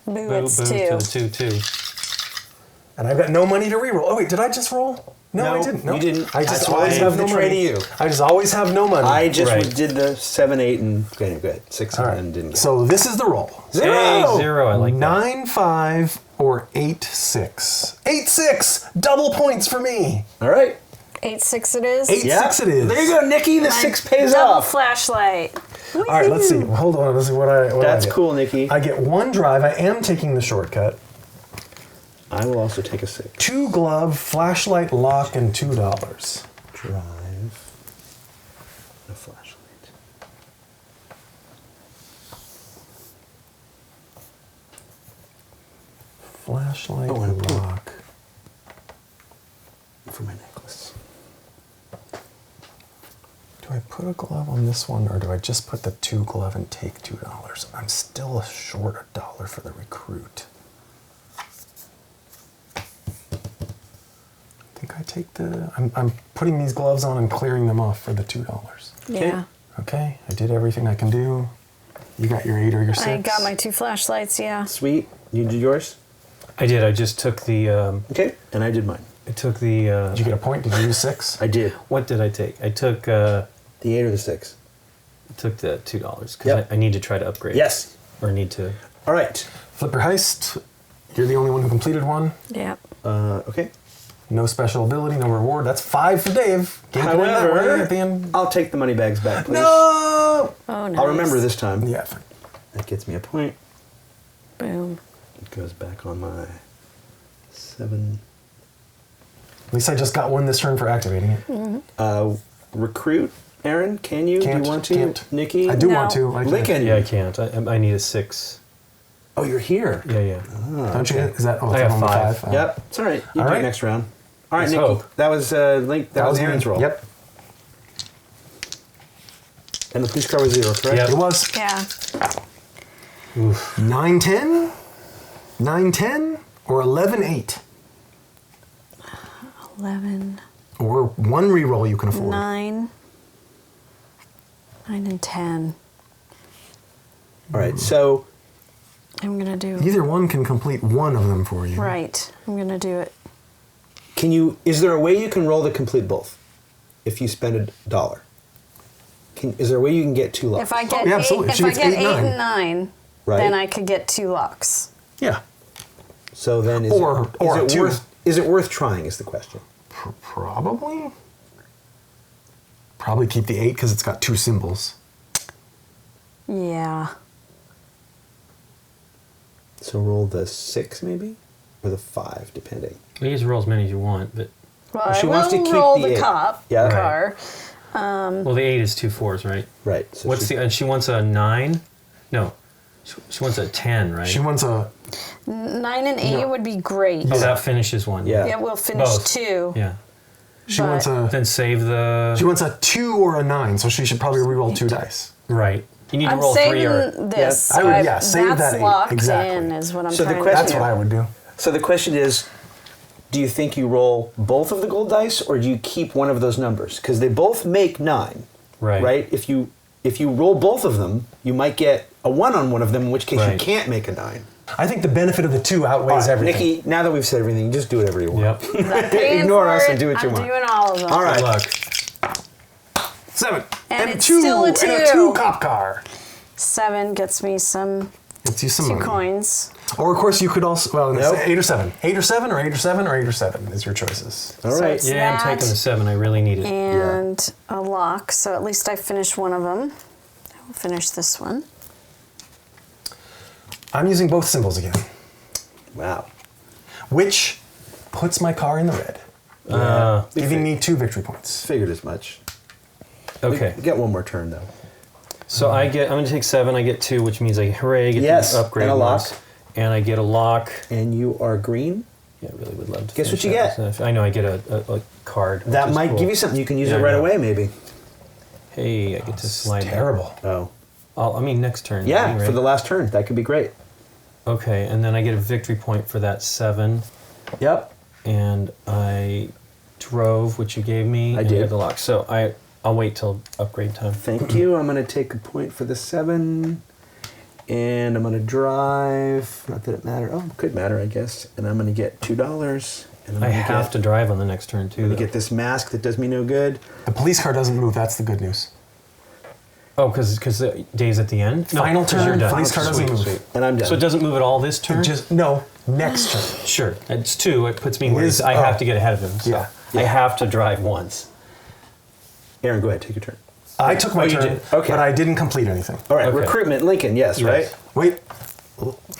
Boo, Boo, it's boo 2. to the 2. And I've got no money to reroll. Oh wait, did I just roll? No, I didn't. No, you didn't. I just That's why always I have gave no the tray money. to you. I just always have no money. I just Right. did the 7, 8, and okay, good 6 All and right. then didn't get. So this is the roll. Hey, 0. I like that. 9, 5, or 8, 6. 8, 6. Double points for me. All right. 8, 6 it is. 8, 6 it is. There you go, Nikki. The 6 pays Double off. flashlight. All right, let's see. Hold on. Let's see what I. That's I get. cool, Nikki. I get 1 drive. I am taking the shortcut. I will also take a 6. 2 glove, flashlight, lock, and $2. Drive. A flashlight. Flashlight, Oh, and a boot. lock. For my necklace. Do I put a glove on this one, or do I just put the 2 glove and take $2? I'm still short $1 for the recruit. I think I take the. I'm putting these gloves on and clearing them off for the $2. Yeah. Okay, I did everything I can do. You got your 8 or your 6. I got my 2 flashlights, yeah. Sweet. You did yours? I did. I just took the. Okay. And I did mine. I took the. Did you get a point? Did you use 6? I did. What did I take? I took The 8 or the 6? Took the $2 because Yep. I need to try to upgrade. Yes. Or need to. All right. Flipper Heist. You're the only one who completed one. Yeah. Okay. No special ability, no reward. That's 5 for Dave. Can't go in that way at the end. I'll take the money bags back, please. No! Oh, nice. I'll remember this time. Yeah, fine. That gets me a point. Boom. It goes back on my 7. At least I just got one this turn for activating it. Recruit, Aaron, can you? Can't, Do you want to? can't. Nikki? I do No. want to. I can't. Lincoln. Yeah, I can't. I need a 6. Oh, you're here. Yeah, yeah. Don't you? Is that? Oh, I it's have only 5. Oh. Yep, it's all right. You All do right. it next round. All right, Let's Nikki. hope. That was that was Aaron's me. roll. Yep. And the police car was 0, correct? Yep. It was Yeah. 9-10, 9-10, or 11-8, 11, or one reroll you can afford. 9, 9 and 10. All right, so I'm going to do. Either one can complete one of them for you. Right. I'm going to do it. can you? Is there a way you can roll to complete both? If you spend $1, is there a way you can get 2 locks? If I get yeah, 8, absolutely. if She I gets get 8, 8 9. and 9, Right. then I could get 2 locks. Yeah. So then, is Or it 2. Is it worth trying? Is the question. Probably. Probably keep the 8 because it's got 2 symbols. Yeah. So roll the 6 maybe, or the 5, depending. You can roll as many as you want, but Well, She I wants to will keep roll the the 8. cop Yeah. Right. car. well, the 8 is 2 4s, right? Right. So What's and she wants a 9? No, she wants a 10, right? She wants a. 9 and 8 would be great. Oh, that finishes one. Yeah. It will finish Both. 2. Yeah. She But- wants a. Then save the. She wants a 2 or a 9, so she should probably reroll 2 dice. Right. You need to I'm roll 3 or. saving this. Yeah, I would- so yeah, save that's that 8, locked exactly. in is what I'm So the trying question- That's to what do. I would do. So the question is, do you think you roll both of the gold dice, or do you keep one of those numbers? Because they both make 9, Right. right? If you roll both of them, you might get a 1 on one of them, in which case you Right. can't make a 9. I think the benefit of the 2 outweighs All right, everything. Nikki, now that we've said everything, just do whatever you want. Yep. I'm paying Ignore for us it. and do what you I'm want. doing all of them. All right. Good luck. 7. And a it's 2 still a and a 2. 2 cop car. 7 gets me some Gets you some 2 money. coins. Or of course you could also Nope. 8 or 7. 8 or 7 or 8 or 7 or 8 or 7 is your choices. All So right. it's- Yeah, I'm that. taking the 7. I really need it. And a lock, so at least I finished one of them. I will finish this one. I'm using both symbols again, Wow. which puts my car in the red, giving me 2 victory points. Figured as much. Okay. We get one more turn though. So I'm going to take 7. I get 2, which means I get Yes, to upgrade and a lock. once. And I get a lock. And you are green. Yeah, I really would love to. Guess what finish you that. get? So I know I get a card. which That is might cool. give you something. You can use Yeah, it I right know. away, maybe. Hey, I get to slide. that. Terrible. Oh. I mean, next turn. Yeah, maybe, for the right? last turn. That could be great. Okay, and then I get a victory point for that 7. Yep. And I drove, which you gave me. I and did. get the lock. So I'll wait till upgrade time. Thank you. I'm going to take a point for the 7. And I'm going to drive. Not that it matters. Oh, it could matter, I guess. And I'm going to get $2. And I'm I gonna have to drive on the next turn too. I'm going to though. get this mask that does me no good. The police car doesn't move. That's the good news. Oh, because the day's at the end. No, Final 'cause turn, you're done. police car doesn't Sweet, move. sweet. And I'm done. So it doesn't move at all this turn. Next turn. Sure, it's 2. It puts me where Liz- I have oh. to get ahead of him. So Yeah. I have to drive once. Aaron, go ahead. Take your turn. I took my you turn, did. Okay. but I didn't complete anything. All right. Okay. Recruitment, Lincoln. Yes, Yes. right? Wait,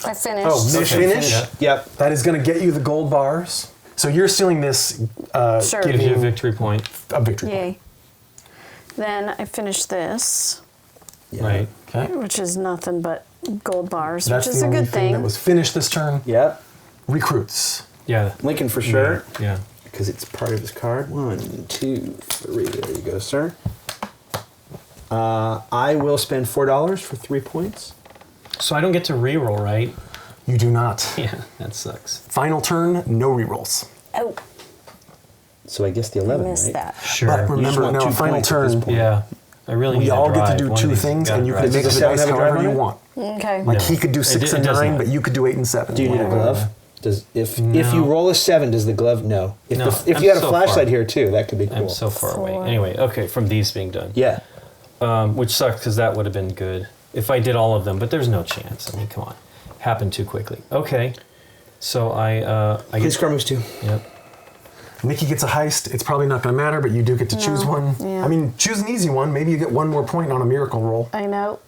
I finished. Oh, finish? Yeah. Yep. that is going to get you the gold bars. So you're stealing this. Sure. Gives you a giving victory point. a victory point. Yay. Then I finished this, Yeah. Right. Okay. which is nothing but gold bars, That's which is the a only good thing thing. that was finished this turn. Yep. Recruits. Yeah. Lincoln for sure. Yeah. Because it's part of his card. 1, 2, 3. There you go, sir. I will spend $4 for 3 points. So I don't get to reroll, right? You do not. Yeah, that sucks. Final turn, no rerolls. Oh, So I guess the I 11, missed right? that. Sure. But You just remember, want no, 2 final points at this turn. point. Yeah. I really need We to all get drive. to do One of 2 these things, gotta and you can drive. Does mix the the seven dice have a drive however on you it? want. Okay. Like No. he could do 6 It and does 9, not. but you could do 8 and 7. Do you need a glove? If you roll a 7, does the glove? No. If you had a flashlight here too, that could be cool. I'm so far away. 4. Anyway, okay, from these being done. Yeah. Which sucks because that would have been good if I did all of them, but there's no chance. I mean, come on. Happened too quickly. Okay. So I His get... car moves 2. Yep. Nikki gets a heist. It's probably not going to matter, but you do get to choose one. Yeah. I mean, choose an easy one. Maybe you get one more point on a miracle roll. I know.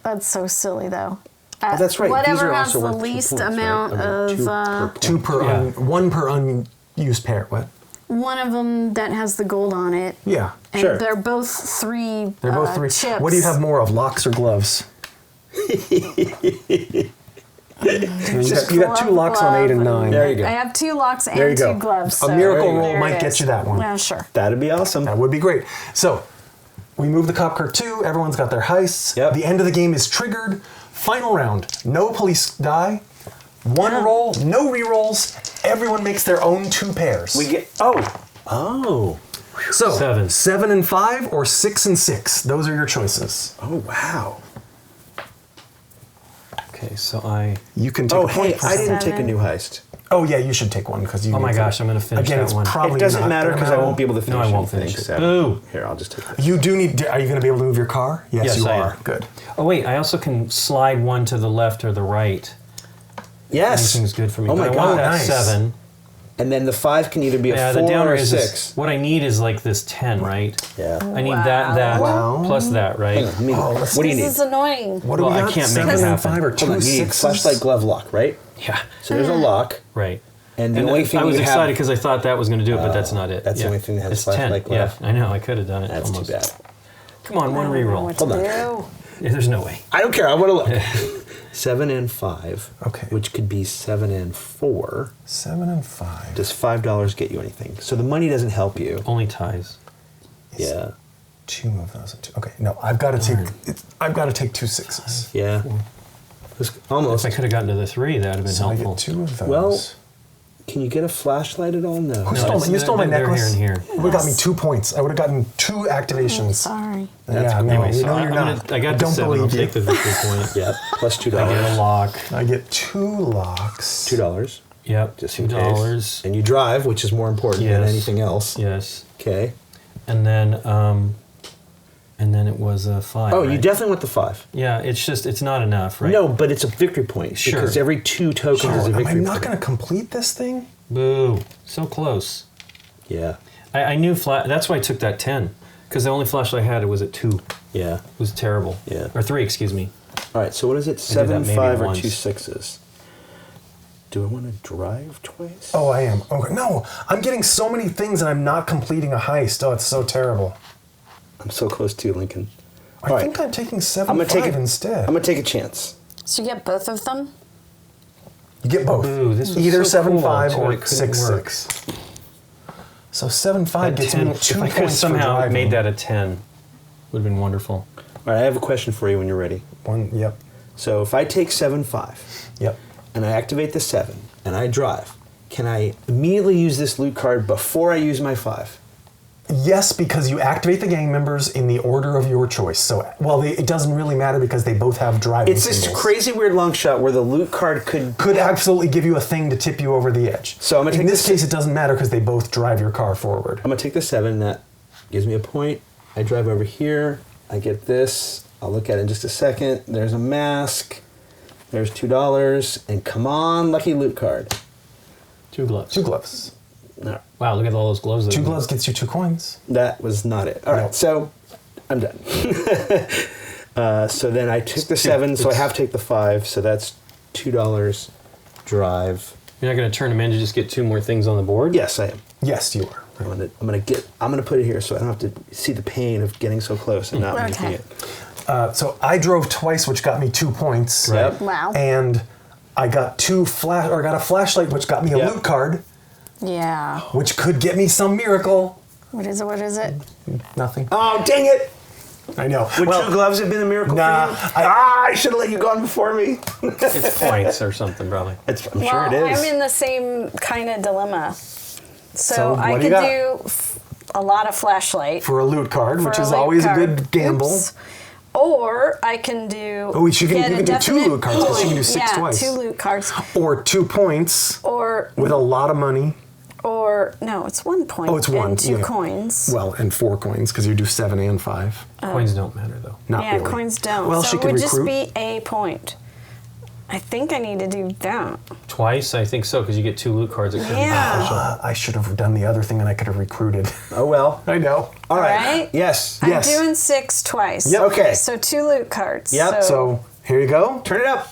That's so silly, though. Oh, that's right. These Whatever are has also the worth 2 least points, right? amount of... Two per Yeah. one per unused pair. What? one of them that has the gold on it. Yeah. And Sure. they're both 3 They're both 3. chips. What do you have more of, locks or gloves? you got 2 locks on 8 and 9. There you go. I have 2 locks and There you 2 go. gloves. A so miracle There you go. roll there might it get is. you that one. Yeah, sure. That'd be awesome. That would be great. So, we move the cop car 2. Everyone's got their heists. Yep. The end of the game is triggered. Final round. No police die. 1 roll. No rerolls. Everyone makes their own 2 pairs. We get oh. so 7. 7 and 5 or 6 and 6. Those are your choices. Oh wow. Okay, so I... You can take Oh a point. hey, for I didn't Seven. take a new heist. Oh yeah, you should take one because you. Oh my need gosh, I'm gonna finish Again, that it's one. probably It doesn't not matter gonna because I won't be able to finish No, I won't anything, finish it. so- Boo. Here, I'll just take this. You do need. Are you going to be able to move your car? Yes, you I are. am. Good. Oh wait, I also can slide one to the left or the right. Yes. Anything's good for me. Oh but my I god. want that nice. 7. And then the 5 can either be Yeah, a the 4 downer or a is 6. this. What I need is like this 10, right? Yeah. I need that, Wow. plus that, right? Hang on, let me let's- what do you This need? is annoying. What do Well, we I got? can't make 7 it and happen. 5 or 2 Hold on, you need 6s? flashlight glove lock, right? Yeah. So there's a lock. Right. And the only thing I was you excited have, because I thought that was going to do it, but that's not it. that's the Yeah. only thing that has It's flashlight 10. glove. Yeah, I know. I could have done it. That's almost. too bad. Come on, one I don't know reroll. what to Hold on. do. Yeah, there's no way. I don't care. I want to look. 7 and 5. Okay. Which could be 7 and 4. 7 and 5. Does $5 get you anything? So the money doesn't help you. Only ties. Yeah. 2 of those. And 2. Okay. No, I've got to take. I've got to take 2 6s. Yeah. It's almost. If I could have gotten to the 3, that would have been So I helpful. get 2 of those. Well, can you get a flashlight at all? No. Who stole, you stole my they're necklace. here and here. Would have got me 2 points. I would have gotten 2 activations. Sorry. Yeah, no, Anyway, you so know I, you're I'm not. gonna, I got I the don't 7. I'll believe you. take the victory point. Yep. Plus $2. I get a lock. I get 2 locks. $2. Yep. Just in $2. case. And you drive, which is more important than Yes. anything else. Yes. Okay. And then it was a 5. Oh, right? you definitely want the 5. Yeah, it's just it's not enough, right? No, but it's a victory point. Sure. Because every 2 tokens is a Am I victory not point. going to complete this thing? Boo. So close. Yeah. I knew that's why I took that 10 because the only flashlight I had was at 2. Yeah. It was terrible. Yeah. Or 3, excuse me. All right, so what is it? did 7, that maybe 5, or once. 2 6s? Do I want to drive twice? Oh, I am. Okay. No, I'm getting so many things and I'm not completing a heist. Oh, it's so terrible. I'm so close to Lincoln. I All right. think I'm taking 7 I'm gonna 5 take it instead. I'm gonna take a chance. So you get both of them? You get both. Boo, this was Either so 7 cool, 5 until or it couldn't 6 work. 6. So 7 5 That gets 10, me 2 if I could have points for somehow driving. made that a 10, would have been wonderful. All right, I have a question for you when you're ready. 1. Yep. So if I take 7 5 Yep. and I activate the 7 and I drive, can I immediately use this loot card before I use my 5? Yes, because you activate the gang members in the order of your choice. So, well, it doesn't really matter because they both have driving It's this symbols. crazy weird long shot where the loot card could Absolutely give you a thing to tip you over the edge. So I'm gonna in take this this- case, it doesn't matter because they both drive your car forward. I'm gonna take the 7. That gives me a point. I drive over here. I get this. I'll look at it in just a second. There's a mask. There's $2. And come on, lucky loot card. 2 gloves. 2 gloves. No, Wow, look at all those gloves. 2 gloves gets you 2 coins. that was not it. All right, No. so I'm done. So then I took the 7, so I have to take the 5. So that's $2. Drive. You're not going to turn them in to just get 2 more things on the board? Yes, I am. Yes, you are. I'm gonna put it here so I don't have to see the pain of getting so close and not making Okay. it. So I drove twice, which got me 2 points. Right. Yep. Wow. And I got got a flashlight, which got me a Yep. loot card, Yeah. which could get me some miracle. What is it? What is it? Nothing. Oh, dang it! I know. Would Well, 2 gloves have been a miracle Nah, for you? I should have let you go on before me. It's points or something, probably. I'm Well, sure it is. I'm in the same kind of dilemma. So So I what do you could got? do a lot of flashlight. for a loot card, for which a is loot always card. a good gamble. Oops. Or I can do. Oh, you can get do a 2 definite loot cards, 'cause you can do 6 yeah, twice. 2 loot cards. Or 2 points. Or with a lot of money. Or no, it's 1 point. Oh, it's one, and 2 yeah. coins. Well, and 4 coins because you do 7 and 5. Coins don't matter though. Not yeah, really. coins don't. Well, so she it can would recruit. just be a point. I think I need to do that. Twice, I think so, because you get 2 loot cards. That Yeah. I should have done the other thing and I could have recruited. Oh, well. I know. All right. Right? Yes. I'm Yes. doing 6 twice. Yep. Okay. So 2 loot cards. Yep, So here you go. Turn it up.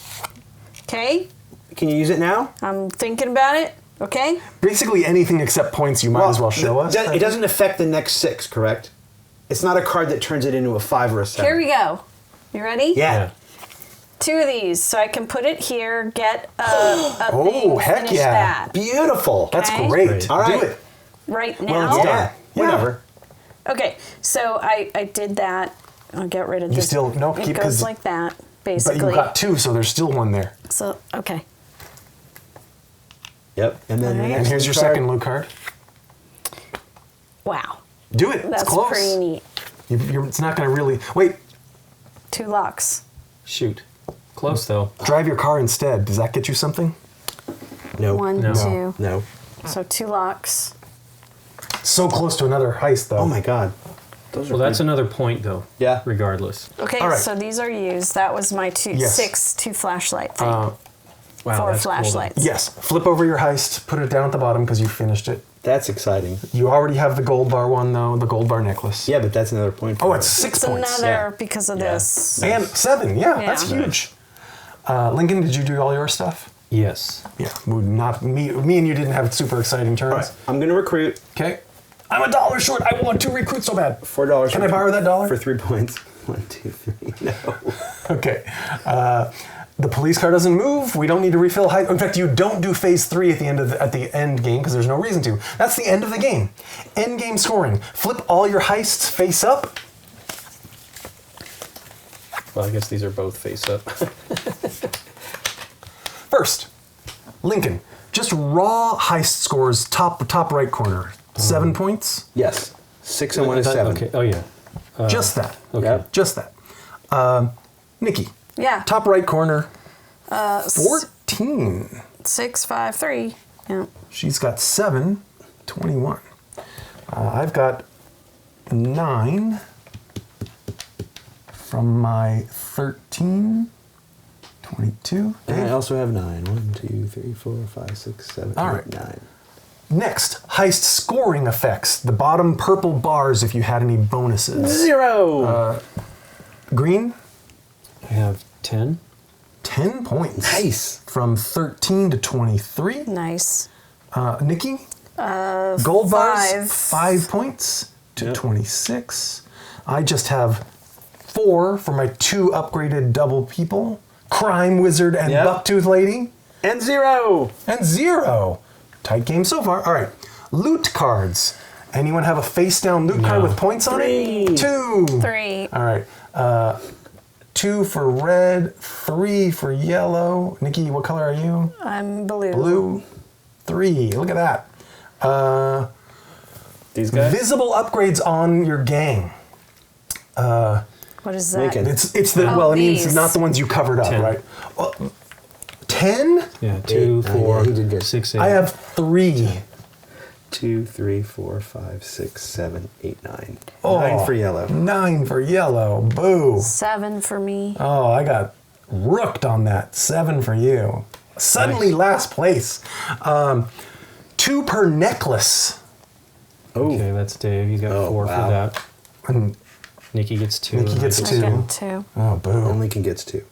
Okay. Can you use it now? I'm thinking about it. Okay. Basically anything except points you might as well show us. It doesn't affect the next 6, correct? It's not a card that turns it into a 5 or a 7. Here we go. You ready? Yeah. 2 of these. So I can put it here, get a Oh, thing, heck finish yeah. that. Beautiful. That's Okay. great. Great. All right. Do it. Right now. Well, it's done. Yeah. Whatever. Okay, so I did that. I'll get rid of You this. still- no, it keep- goes 'cause- like that, But basically. you got 2, so there's still 1 there. So okay. Yep. And then the Alright. next And here's your card. second loot card. Wow, Do it. that's it's close. pretty neat. It's not going to really... Wait, 2 locks. Shoot. Close though. drive your car instead. Does that get you something? No. 1, No. 2. No. So 2 locks. So close to another heist, though. Oh my God. Those are Well, that's pretty- another point though. Yeah. Regardless. Okay, All right. so these are used. That was my Yes. 2 flashlight thing. Wow, 4 that's cool, though. flashlights. Yes. Flip over your heist. Put it down at the bottom because you finished it. That's exciting. You already have the gold bar one, though. The gold bar necklace. Yeah, but that's another point. Oh, for it's her. 6 It's points. another Yeah. because of Yeah. this. And 7. Yeah, Yeah. that's huge. Lincoln, did you do all your stuff? Yes. Yeah. Not me. Me and you didn't have super exciting turns. All right. I'm going to recruit Okay. I'm $1 short. I want to recruit so bad. $4. Can I borrow that dollar? For 3 points. 1, 2, 3. No. Okay. The police car doesn't move. We don't need to refill height. In fact, you don't do phase 3 at the end game because there's no reason to. That's the end of the game. End game scoring. Flip all your heists face up. Well, I guess these are both face up. First, Lincoln. Just raw heist scores top right corner. 7 points. Yes. 6 and 1 is 7. Okay. Oh yeah. Just that. Okay. Yep. Just that. Nikki. Yeah. Top right corner. 14. 6, 5, 3. Yeah. She's got 7. 21. I've got 9 from my 13. 22. And I Dave? also have 9. 1, 2, 3, 4, 5, 6, 7, All 8, right. 9. Next, heist scoring effects. The bottom purple bars if you had any bonuses. 0. Green, I have 10. 10 points. Nice. From 13 to 23. Nice. Nikki, gold bars, 5. 5 points to Yep. 26. I just have 4 for my 2 upgraded double people. Crime Wizard and Yep. Bucktooth Lady. And 0. And 0. Tight game so far. All right. Loot cards. Anyone have a face down loot card No. with points on 3. it? 2. 3. All right. 2 for red, 3 for yellow. Nikki, what color are you? I'm blue. Blue. 3. Look at that. These guys? Visible upgrades on your gang. What is that? Lincoln. It's the Oh, well, it means these. not the ones you covered up, 10. right? 10? Yeah. 2, 4, he did good. 6, 8. I have 3. 2, 3, 4, 5, 6, 7, 8, 9. Oh. 9 for yellow. 9 for yellow. Boo. 7 for me. Oh, I got rooked on that. 7 for you. Suddenly last place. 2 per necklace. Oh. Okay, that's Dave. He's got Oh, 4 wow. for that. And Nikki gets 2. Nikki and I gets get 2. I got 2. oh, boo. And Lincoln gets 2.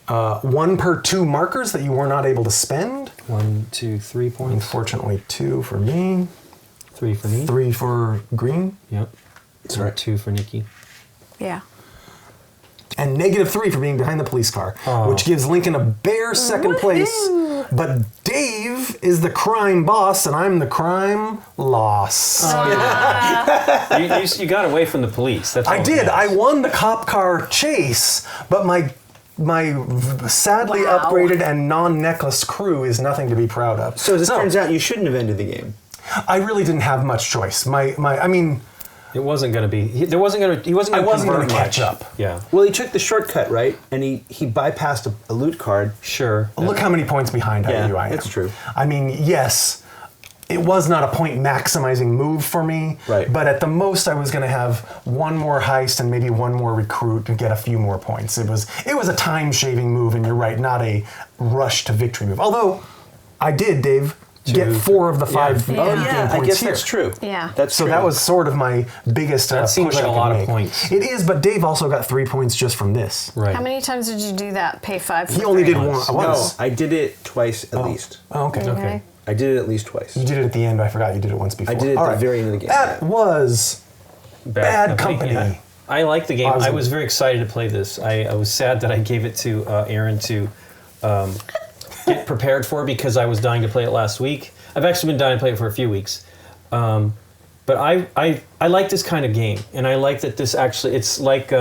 1 per 2 markers that you were not able to spend. 1, 2, 3 points. Unfortunately, 2 for me. 3 for me. 3 for green. Yep. That's And right. 2 for Nikki. Yeah. And -3 for being behind the police car, Oh. which gives Lincoln a bare second place. But Dave is the crime boss, and I'm the crime loss. you got away from the police. That's all I that did. I matters. won the cop car chase, but my sadly Wow. upgraded and non-necklace crew is nothing to be proud of. So as it turns out, you shouldn't have ended the game. I really didn't have much choice. I mean, It wasn't going to be. He wasn't going to convert catch much. up. Yeah. Well, he took the shortcut, right? And he bypassed a loot card. Sure. Look how many points behind you I am. it's true. I mean, yes, it was not a point maximizing move for me. Right. But at the most, I was going to have one more heist and maybe one more recruit and get a few more points. It was a time shaving move, and you're right, not a rush to victory move. Although I did, Dave, get 4 of the 5 Yeah. game Yeah, points I guess here. that's true. Yeah. That's So true. that was sort of my biggest That seems push like I a could lot of make. points. It is, but Dave also got 3 points just from this. Right. How many times did you do that? Pay 5 for He only three? did one. No, Once. I did it twice at least. Oh, okay. Okay. I did it at least twice. You did it at the end. I forgot you did it once before. I did it at All the very end of the game. That was Bad Company. Yeah. I like the game. I Awesome. was very excited to play this. I was sad that I gave it to Aaron to get prepared for because I was dying to play it last week. I've actually been dying to play it for a few weeks. But I like this kind of game, and I like that this actually, it's like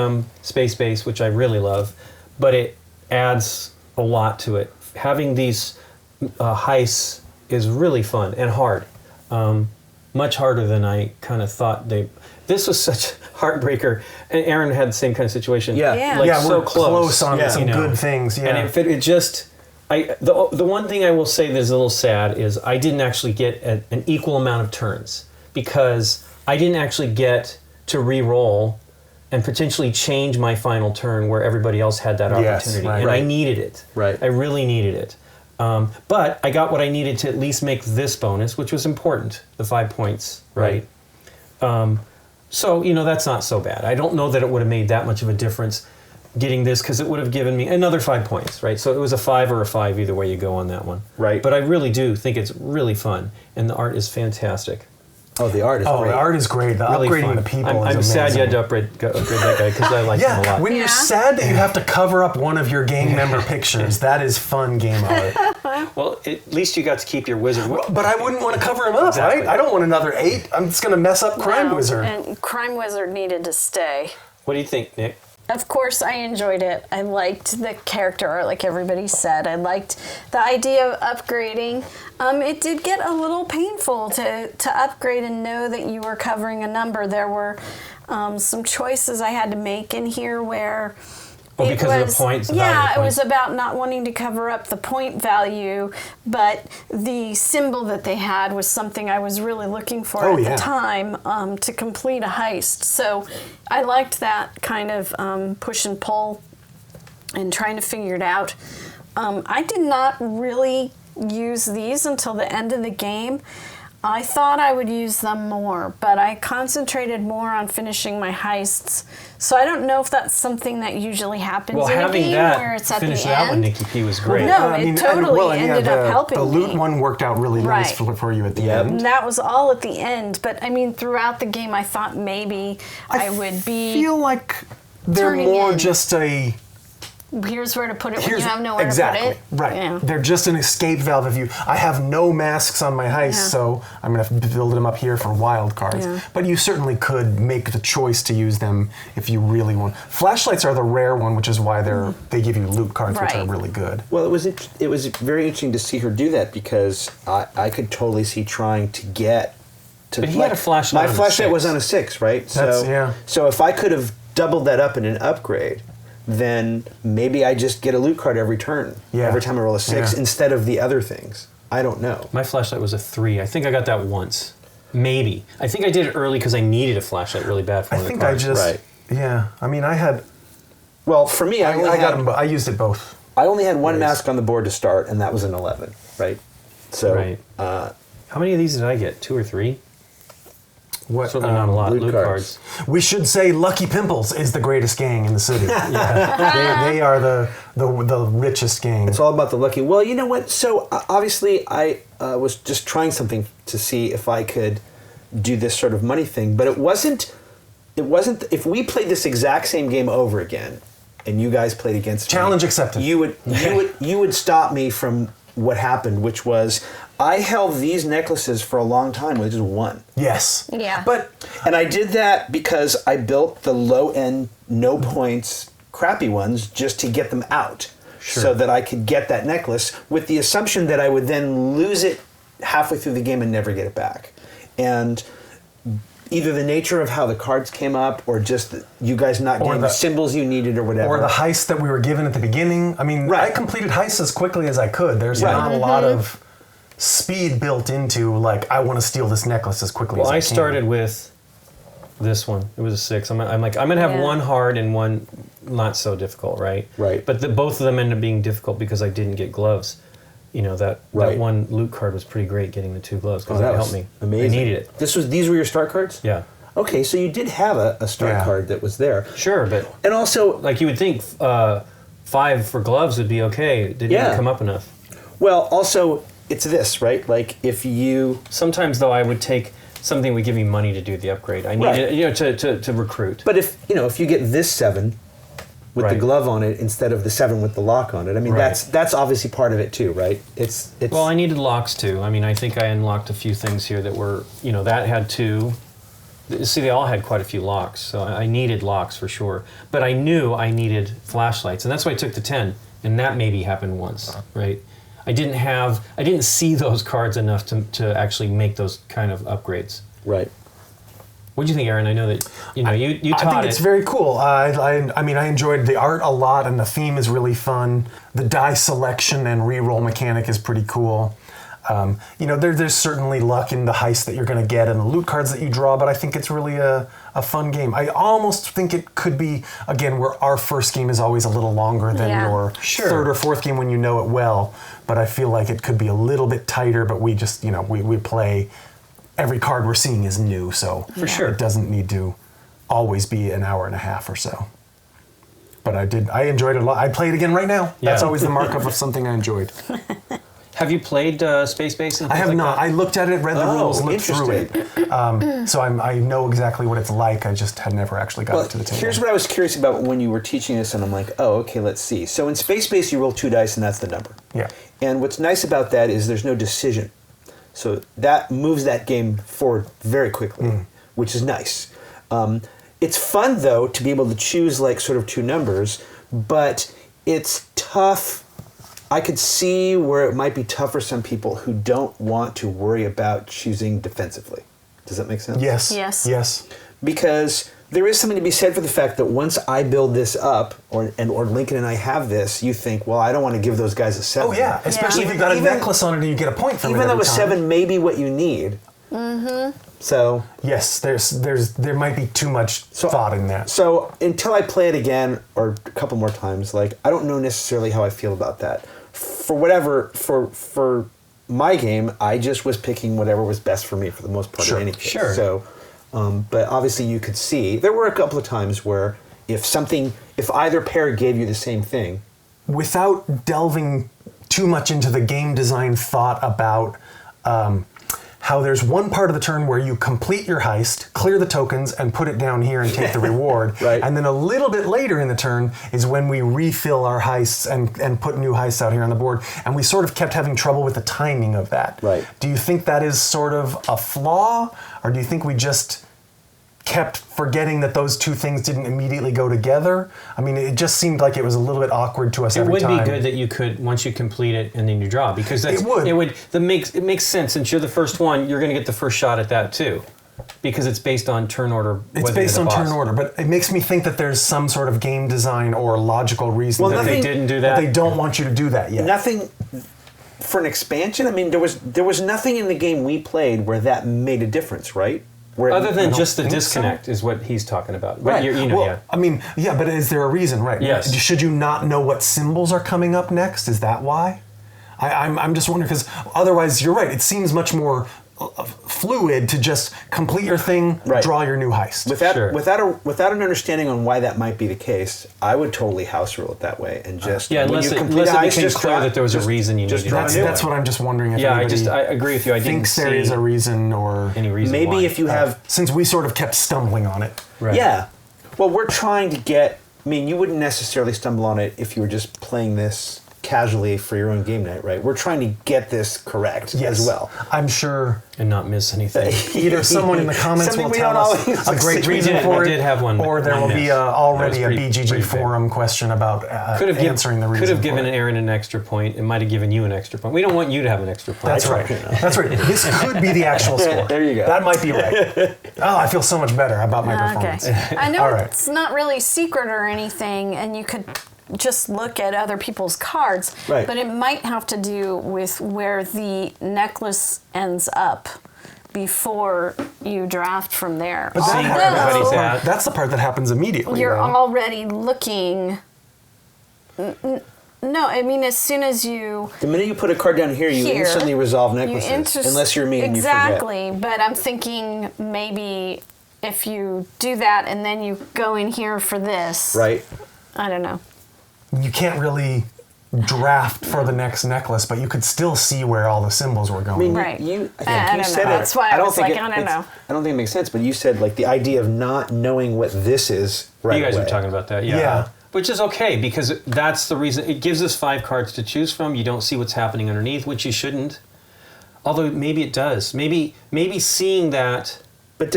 Space Base, which I really love, but it adds a lot to it. Having these heists is really fun and hard. Much harder than I kind of thought this was such a heartbreaker, and Aaron had the same kind of situation. Yeah. Yeah. Like yeah, so we're close on Yeah. some you know. good things. Yeah. And it just, the one thing I will say that is a little sad is I didn't actually get an equal amount of turns because I didn't actually get to re-roll and potentially change my final turn where everybody else had that Yes, opportunity. right. And I Right. needed it. Right. I really needed it. But I got what I needed to at least make this bonus, which was important, the 5 points, right? So, that's not so bad. I don't know that it would have made that much of a difference getting this because it would have given me another 5 points, right? So it was a 5 or a 5 either way you go on that one. Right. But I really do think it's really fun, and the art is fantastic. Oh, the art is great. the art is great. The Really upgrading fun. the people I'm is sad amazing. you had to upgrade that guy because I like him a Yeah, lot. when you're Yeah. sad that you have to cover up one of your gang member pictures, that is fun game art. Well, at least you got to keep your wizard. But I wouldn't want to cover him up, Exactly. right? I don't want another 8. I'm just going to mess up Crime No, Wizard. And Crime Wizard needed to stay. What do you think, Nick? Of course, I enjoyed it. I liked the character art, like everybody said. I liked the idea of upgrading. It did get a little painful to upgrade and know that you were covering a number. There were some choices I had to make in here where... Oh, because of the points, the value of the Yeah, it was points. about not wanting to cover up the point value, but the symbol that they had was something I was really looking for Oh, at yeah. the time to complete a heist. So I liked that kind of push and pull and trying to figure it out. I did not really use these until the end of the game. I thought I would use them more, but I concentrated more on finishing my heists. So I don't know if that's something that usually happens Well, in a having game that where it's at the finish that one, end. Nikki P, was great. No, it totally and ended up helping The loot me. one worked out really nice Right. for you at the Yep. end. And that was all at the end. But I mean, throughout the game, I thought maybe I would be. feel like they're turning more in. just a... Here's where to put it when you have nowhere exactly, to put it. right. Yeah. They're just an escape valve. If you, I have no masks on my heist, Yeah. so I'm gonna have to build them up here for wild cards. Yeah. But you certainly could make the choice to use them if you really want. Flashlights are the rare one, which is why they give you loot cards, which are Right. really good. Well, it was very interesting to see her do that because I could totally see trying to get to. But he had a flashlight My on a flashlight 6. was on a 6, right? That's- yeah. So if I could have doubled that up in an upgrade, then maybe I just get a loot card every turn. Yeah. Every time I roll a 6 Yeah. instead of the other things. I don't know. My flashlight was a 3. I think I got that once. Maybe. I think I did it early because I needed a flashlight really bad for I one of the think I cards. just, Right. yeah. I mean, I had, Well, for me, I got them. I used it both. I only had one Nice. mask on the board to start, and that was an 11, right? So, Right. How many of these did I get? 2 or 3? What? Certainly not a lot. loot Loot cards. cards. We should say Lucky Pimples is the greatest gang in the city. they are the richest gang. It's all about the lucky. Well, you know what? So obviously, I was just trying something to see if I could do this sort of money thing, but it wasn't. If we played this exact same game over again, and you guys played against Challenge me, accepted. You would stop me from what happened, which was I held these necklaces for a long time with just one. Yes. Yeah. And I did that because I built the low end, no points, crappy ones just to get them out. Sure. So that I could get that necklace with the assumption that I would then lose it halfway through the game and never get it back. And either the nature of how the cards came up, or just you guys not Or getting the symbols you needed, or whatever. Or the heist that we were given at the beginning. I mean, Right. I completed heists as quickly as I could. There's Right. not a lot of speed built into, like, I want to steal this necklace as quickly as I Well, can. I started with this one. It was a 6. I'm like, I'm going to have Yeah. one hard and one not so difficult, right? Right. But both of them ended up being difficult because I didn't get gloves. You know, that Right. one loot card was pretty great getting the 2 gloves because Oh, that was helped me. amazing. I needed it. These were your start cards? Yeah. Okay, so you did have a start Yeah. card that was there. Sure, but And also, like you would think 5 for gloves would be okay. It didn't Yeah. even come up enough. well, also, it's this, right? Like, if you... Sometimes, though, I would take something that would give me money to do the upgrade. I needed, Right. you know, to recruit. But if you get this 7 with the Right. glove on it instead of the 7 with the lock on it, I mean, Right. that's obviously part of it too, right? It's Well, I needed locks too. I mean, I think I unlocked a few things here that were, you know, that had 2. See, they all had quite a few locks, so I needed locks for sure. But I knew I needed flashlights, and that's why I took the 10, and that maybe happened once, right? I didn't see those cards enough to actually make those kind of upgrades. right. What do you think, Aaron? I know that, you know, you I taught think it. it's very cool. I mean, I enjoyed the art a lot, and the theme is really fun. The die selection and reroll mechanic is pretty cool. You know, there's certainly luck in the heist that you're going to get and the loot cards that you draw, but I think it's really a fun game. I almost think it could be, again, where our first game is always a little longer than Yeah. your Sure. third or fourth game when you know it well, but I feel like it could be a little bit tighter, but we just, you know, we play, every card we're seeing is new, so For sure. it doesn't need to always be an hour and a half or so. But I enjoyed it a lot. I'd play it again right now. That's Yeah. always the mark of something I enjoyed. Have you played Space Base? And I things have like not. that? I looked at it, read the rules, looked through it. So I know exactly what it's like. I just had never actually got Well, it to the table. here's what I was curious about when you were teaching this, and I'm like, oh, okay, let's see. So in Space Base, you roll 2 dice, and that's the number. Yeah. And what's nice about that is there's no decision. So that moves that game forward very quickly, which is nice. It's fun, though, to be able to choose, like, sort of 2 numbers, but it's tough. I could see where it might be tough for some people who don't want to worry about choosing defensively. Does that make sense? Yes. Yes. Yes. Because there is something to be said for the fact that once I build this up, or Lincoln and I have this, you think, well, I don't want to give those guys a 7. Oh yeah, especially if you got a Even- necklace on it and you get a point from it. Even though every a time. 7 may be what you need. So Yes, there might be too much thought in that. So until I play it again or a couple more times, like, I don't know necessarily how I feel about that. For my game, I just was picking whatever was best for me for the most part Sure, in any case. sure. So, but obviously you could see there were a couple of times where if either pair gave you the same thing, Without delving too much into the game design thought about how there's one part of the turn where you complete your heist, clear the tokens, and put it down here and take the reward. Right. And then a little bit later in the turn is when we refill our heists and put new heists out here on the board. And we sort of kept having trouble with the timing of that. Right. Do you think that is sort of a flaw? Or do you think we just kept forgetting that those two things didn't immediately go together? I mean, it just seemed like it was a little bit awkward to us It every would time. be good that you could, once you complete it and then you draw, because that's, It would. it makes sense. Since you're the first one, you're going to get the first shot at that too, because it's based on turn order. It's whether based you're on the turn boss. order, but it makes me think that there's some sort of game design or logical reason that They nothing- didn't do that that. they don't want you to do that yet. nothing for an expansion. I mean, there was nothing in the game we played where that made a difference, right? Where Other I than don't just the think so. disconnect is what he's talking about. But Right. you know, Well, yeah. I mean, yeah, but is there a reason, right? Yes. Should you not know what symbols are coming up next? Is that why? I'm just wondering, because otherwise, you're right. It seems much more fluid to just complete your thing, Right. draw your new heist. Sure. Without an understanding on why that might be the case, I would totally house rule it that way and just Yeah, when unless you it complete a became heist, clear that there was a reason you just needed draw it. a new That's one. what I'm just wondering if Yeah, I anybody agree with you. I didn't thinks there see is a reason, or any reason Maybe why. if you have since we sort of kept stumbling on it. Right. yeah, well, we're trying to get. I mean, you wouldn't necessarily stumble on it if you were just playing this casually for your own game night, right? We're trying to get this correct as well. I'm sure And not miss anything. either someone in the comments Something will we tell don't us always a great succeed. reason for I it, did have one. or there will be That already a was BGG pretty forum question about answering the reason. Could have for given it. Aaron an extra point. It might have given you an extra point. We don't want you to have an extra point. That's right. That's right. This could be the actual score. There you go. That might be right. Oh, I feel so much better about my performance. Okay. I know All right. it's not really secret or anything, and you could just look at other people's cards, Right. but it might have to do with where the necklace ends up before you draft from there. But that Seeing part- where everybody's Although at. that's the part that happens immediately. you're though. already looking. No, I mean as soon as you The minute you put a card down here, you Here, instantly resolve you necklaces. Unless you're me and you forget. exactly, but I'm thinking maybe if you do that and then you go in here for this, Right? I don't know. You can't really draft for the next necklace, but you could still see where all the symbols were going. I mean, Right. I I think don't you know. said it. That's why I don't was think like, I don't know. I don't think it makes sense, but you said like the idea of not knowing what this is right You guys away. were talking about that, yeah. Yeah. Which is okay because that's the reason. It gives us 5 cards to choose from. You don't see what's happening underneath, which you shouldn't. Although maybe it does. Maybe seeing that But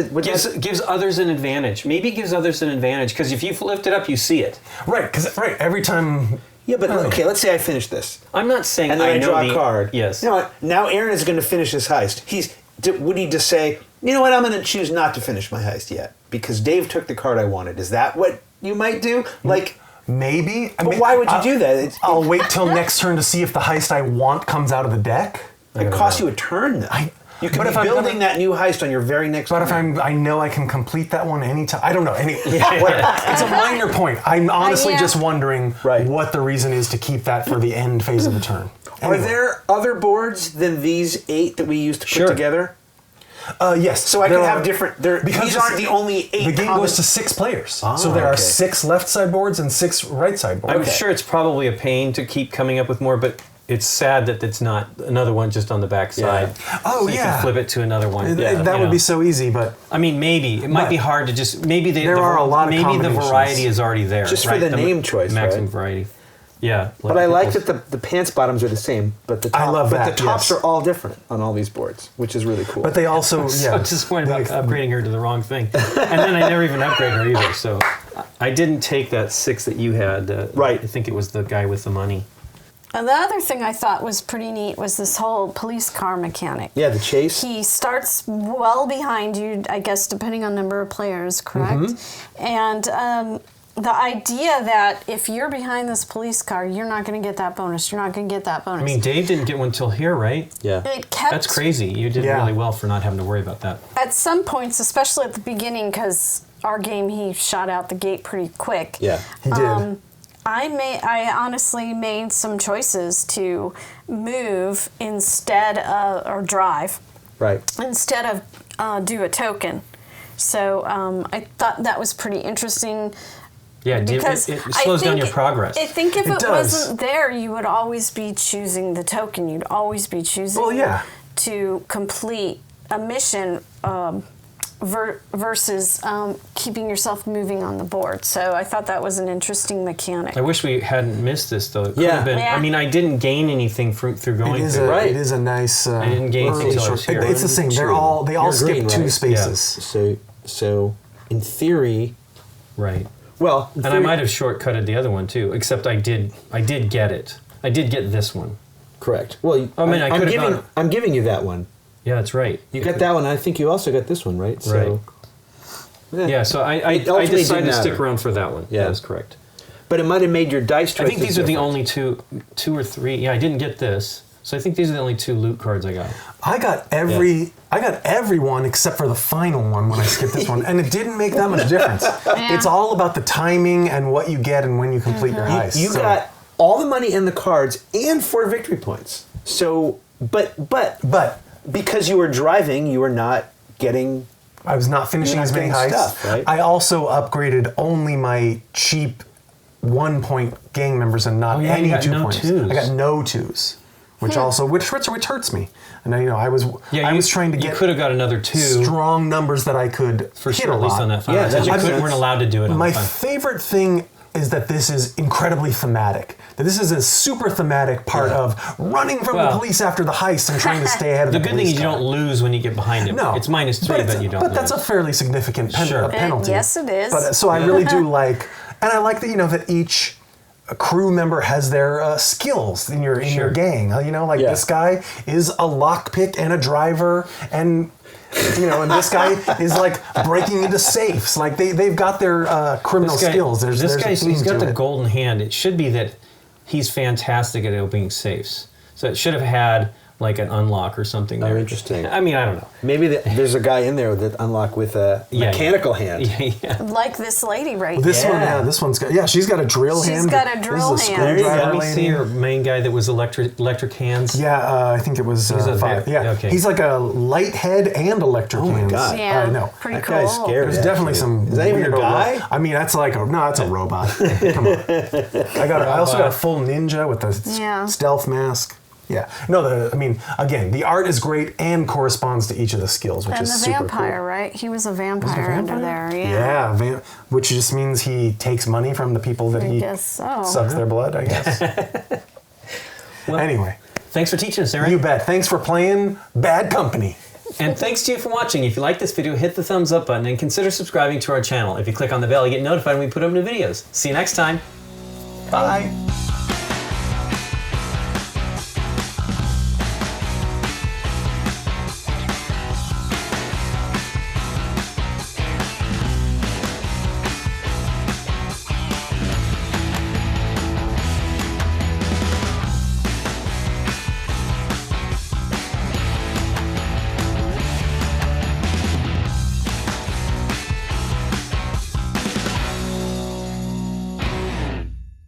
gives others an advantage. Maybe it gives others an advantage because if you lift it up, you see it. Right, because every time. yeah, but okay, let's say I finish this. I'm not saying And then I know draw the a card. Yes. You know what? Now Aaron is going to finish his heist. Would he just say, you know what? I'm going to choose not to finish my heist yet because Dave took the card I wanted. Is that what you might do? Like, Maybe. but why would you do that? I'll wait till next turn to see if the heist I want comes out of the deck. It costs you a turn, though. You could but be if I'm building gonna- that new heist on your very next But turn. if I know I can complete that one anytime. I don't know. It's a minor point. I'm honestly yeah. just wondering Right. what the reason is to keep that for the end phase of the turn. Are Anyway. there other boards than these 8 that we used to put Sure. together? Yes. So I there could have are- different. because These aren't the only 8. The game common- goes to 6 players, so there are okay. 6 left side boards and 6 right side boards. I'm Okay. sure it's probably a pain to keep coming up with more, but it's sad that it's not another one just on the back side. Oh, so you yeah. can flip it to another one. Yeah, that you would know. be so easy, but I mean, maybe it might But be hard to just maybe there are a lot of maybe the combinations. variety is already there. Just for right? the name choice, maximum right? variety. Yeah, But I like that the pants bottoms are the same, but the I love but that, the tops yes. are all different on all these boards, which is really cool. but they also so disappointed about upgrading her to the wrong thing, and then I never even upgrade her either. So I didn't take that 6 that you had. Right. I think it was the guy with the money. And the other thing I thought was pretty neat was this whole police car mechanic. yeah, the chase. He starts well behind you, I guess, depending on number of players, correct? Mm-hmm. And the idea that if you're behind this police car, you're not going to get that bonus. You're not going to get that bonus. I mean, Dave didn't get one till here, right? Yeah. it kept That's crazy. You did Yeah. really well for not having to worry about that. at some points, especially at the beginning, because our game he shot out the gate pretty quick. Yeah. he did. I honestly made some choices to move instead of, or drive, Right. instead of do a token. So I thought that was pretty interesting. Yeah, Because it I slows down think your progress. I think if It it does. wasn't there, you would always be choosing the token. You'd always be choosing Well, yeah. to complete a mission versus keeping yourself moving on the board. So I thought that was an interesting mechanic. I wish we hadn't missed this though. It could Yeah. have been. Yeah. I mean, I didn't gain anything through It going is, through. Right. it is a nice. I didn't gain early until I short- was here. It's the same. They True. all You're skip green, 2 right? spaces. So in theory, Right. well, And I might have shortcutted the other one too, except I did get it. I did get this one. correct. Well, I mean, I I'm could've giving gone- I'm giving you that one. Yeah, that's right. You got that one. I think you also got this one, right? So, Yeah, so I ultimately decided didn't to stick matter. around for that one. Yeah. That is correct. But it might have made your dice choices I think these are the different. only two or three. Yeah, I didn't get this. So I think these are the only 2 loot cards I got. I got every one except for the final one when I skipped this one, and it didn't make that much difference. It's all about the timing and what you get and when you complete your heist. You So- got all the money and the cards and 4 victory points. So, but but because you were driving, you were not getting. I was not finishing You're not as many getting heists. stuff, right? I also upgraded only my cheap 1-point gang members and not Oh, yeah, you any got 2 no points. 2s. I got no 2s, which hurts me. And I was trying to You get could have got another 2 strong numbers that I could for hit sure, a at least lot. on that final. Yeah, that you makes sense. weren't allowed to do it on My the final. favorite thing is that this is incredibly thematic. That this is a super thematic part of running from the police after the heist and trying to stay ahead of the The good thing is you don't lose when you get behind him. No. It's -3, but you don't But lose. that's a fairly significant penalty. Yes, it is. But so I really do like, and I like that, you know, that each crew member has their skills in your gang. You know, like this guy is a lockpick and a driver, and you know, and this guy is like breaking into safes. Like they've got their criminal skills. There's he's got the it. golden hand. It should be that he's fantastic at opening safes. So it should have had like an unlock or something there. Oh, interesting. I mean, I don't know. Maybe there's a guy in there that unlock with a mechanical hand. Yeah. Like this lady right This here. one, this one's got, she's got a drill hand. She's got a drill This is a hand. screwdriver Let me see lady. your main guy that was electric hands. Yeah, I think it was a 5. Yeah, okay. he's like a light head and electric Oh my hands. God. Yeah, I know. pretty That cool. guy's scary. There's definitely some. Is that even a weirdo guy? I mean, that's like that's a robot. Come on. I also got a full ninja with a stealth mask. Yeah. No, again, the art is great and corresponds to each of the skills, which And is the super vampire, cool. right? He was a vampire under there. Yeah, which just means he takes money from the people that he guess so. sucks their blood, I guess. Well, anyway, thanks for teaching us, Aaron. you bet. Thanks for playing Bad Company. And thanks to you for watching. If you like this video, hit the thumbs up button and consider subscribing to our channel. If you click on the bell, you get notified when we put up new videos. See you next time. Bye.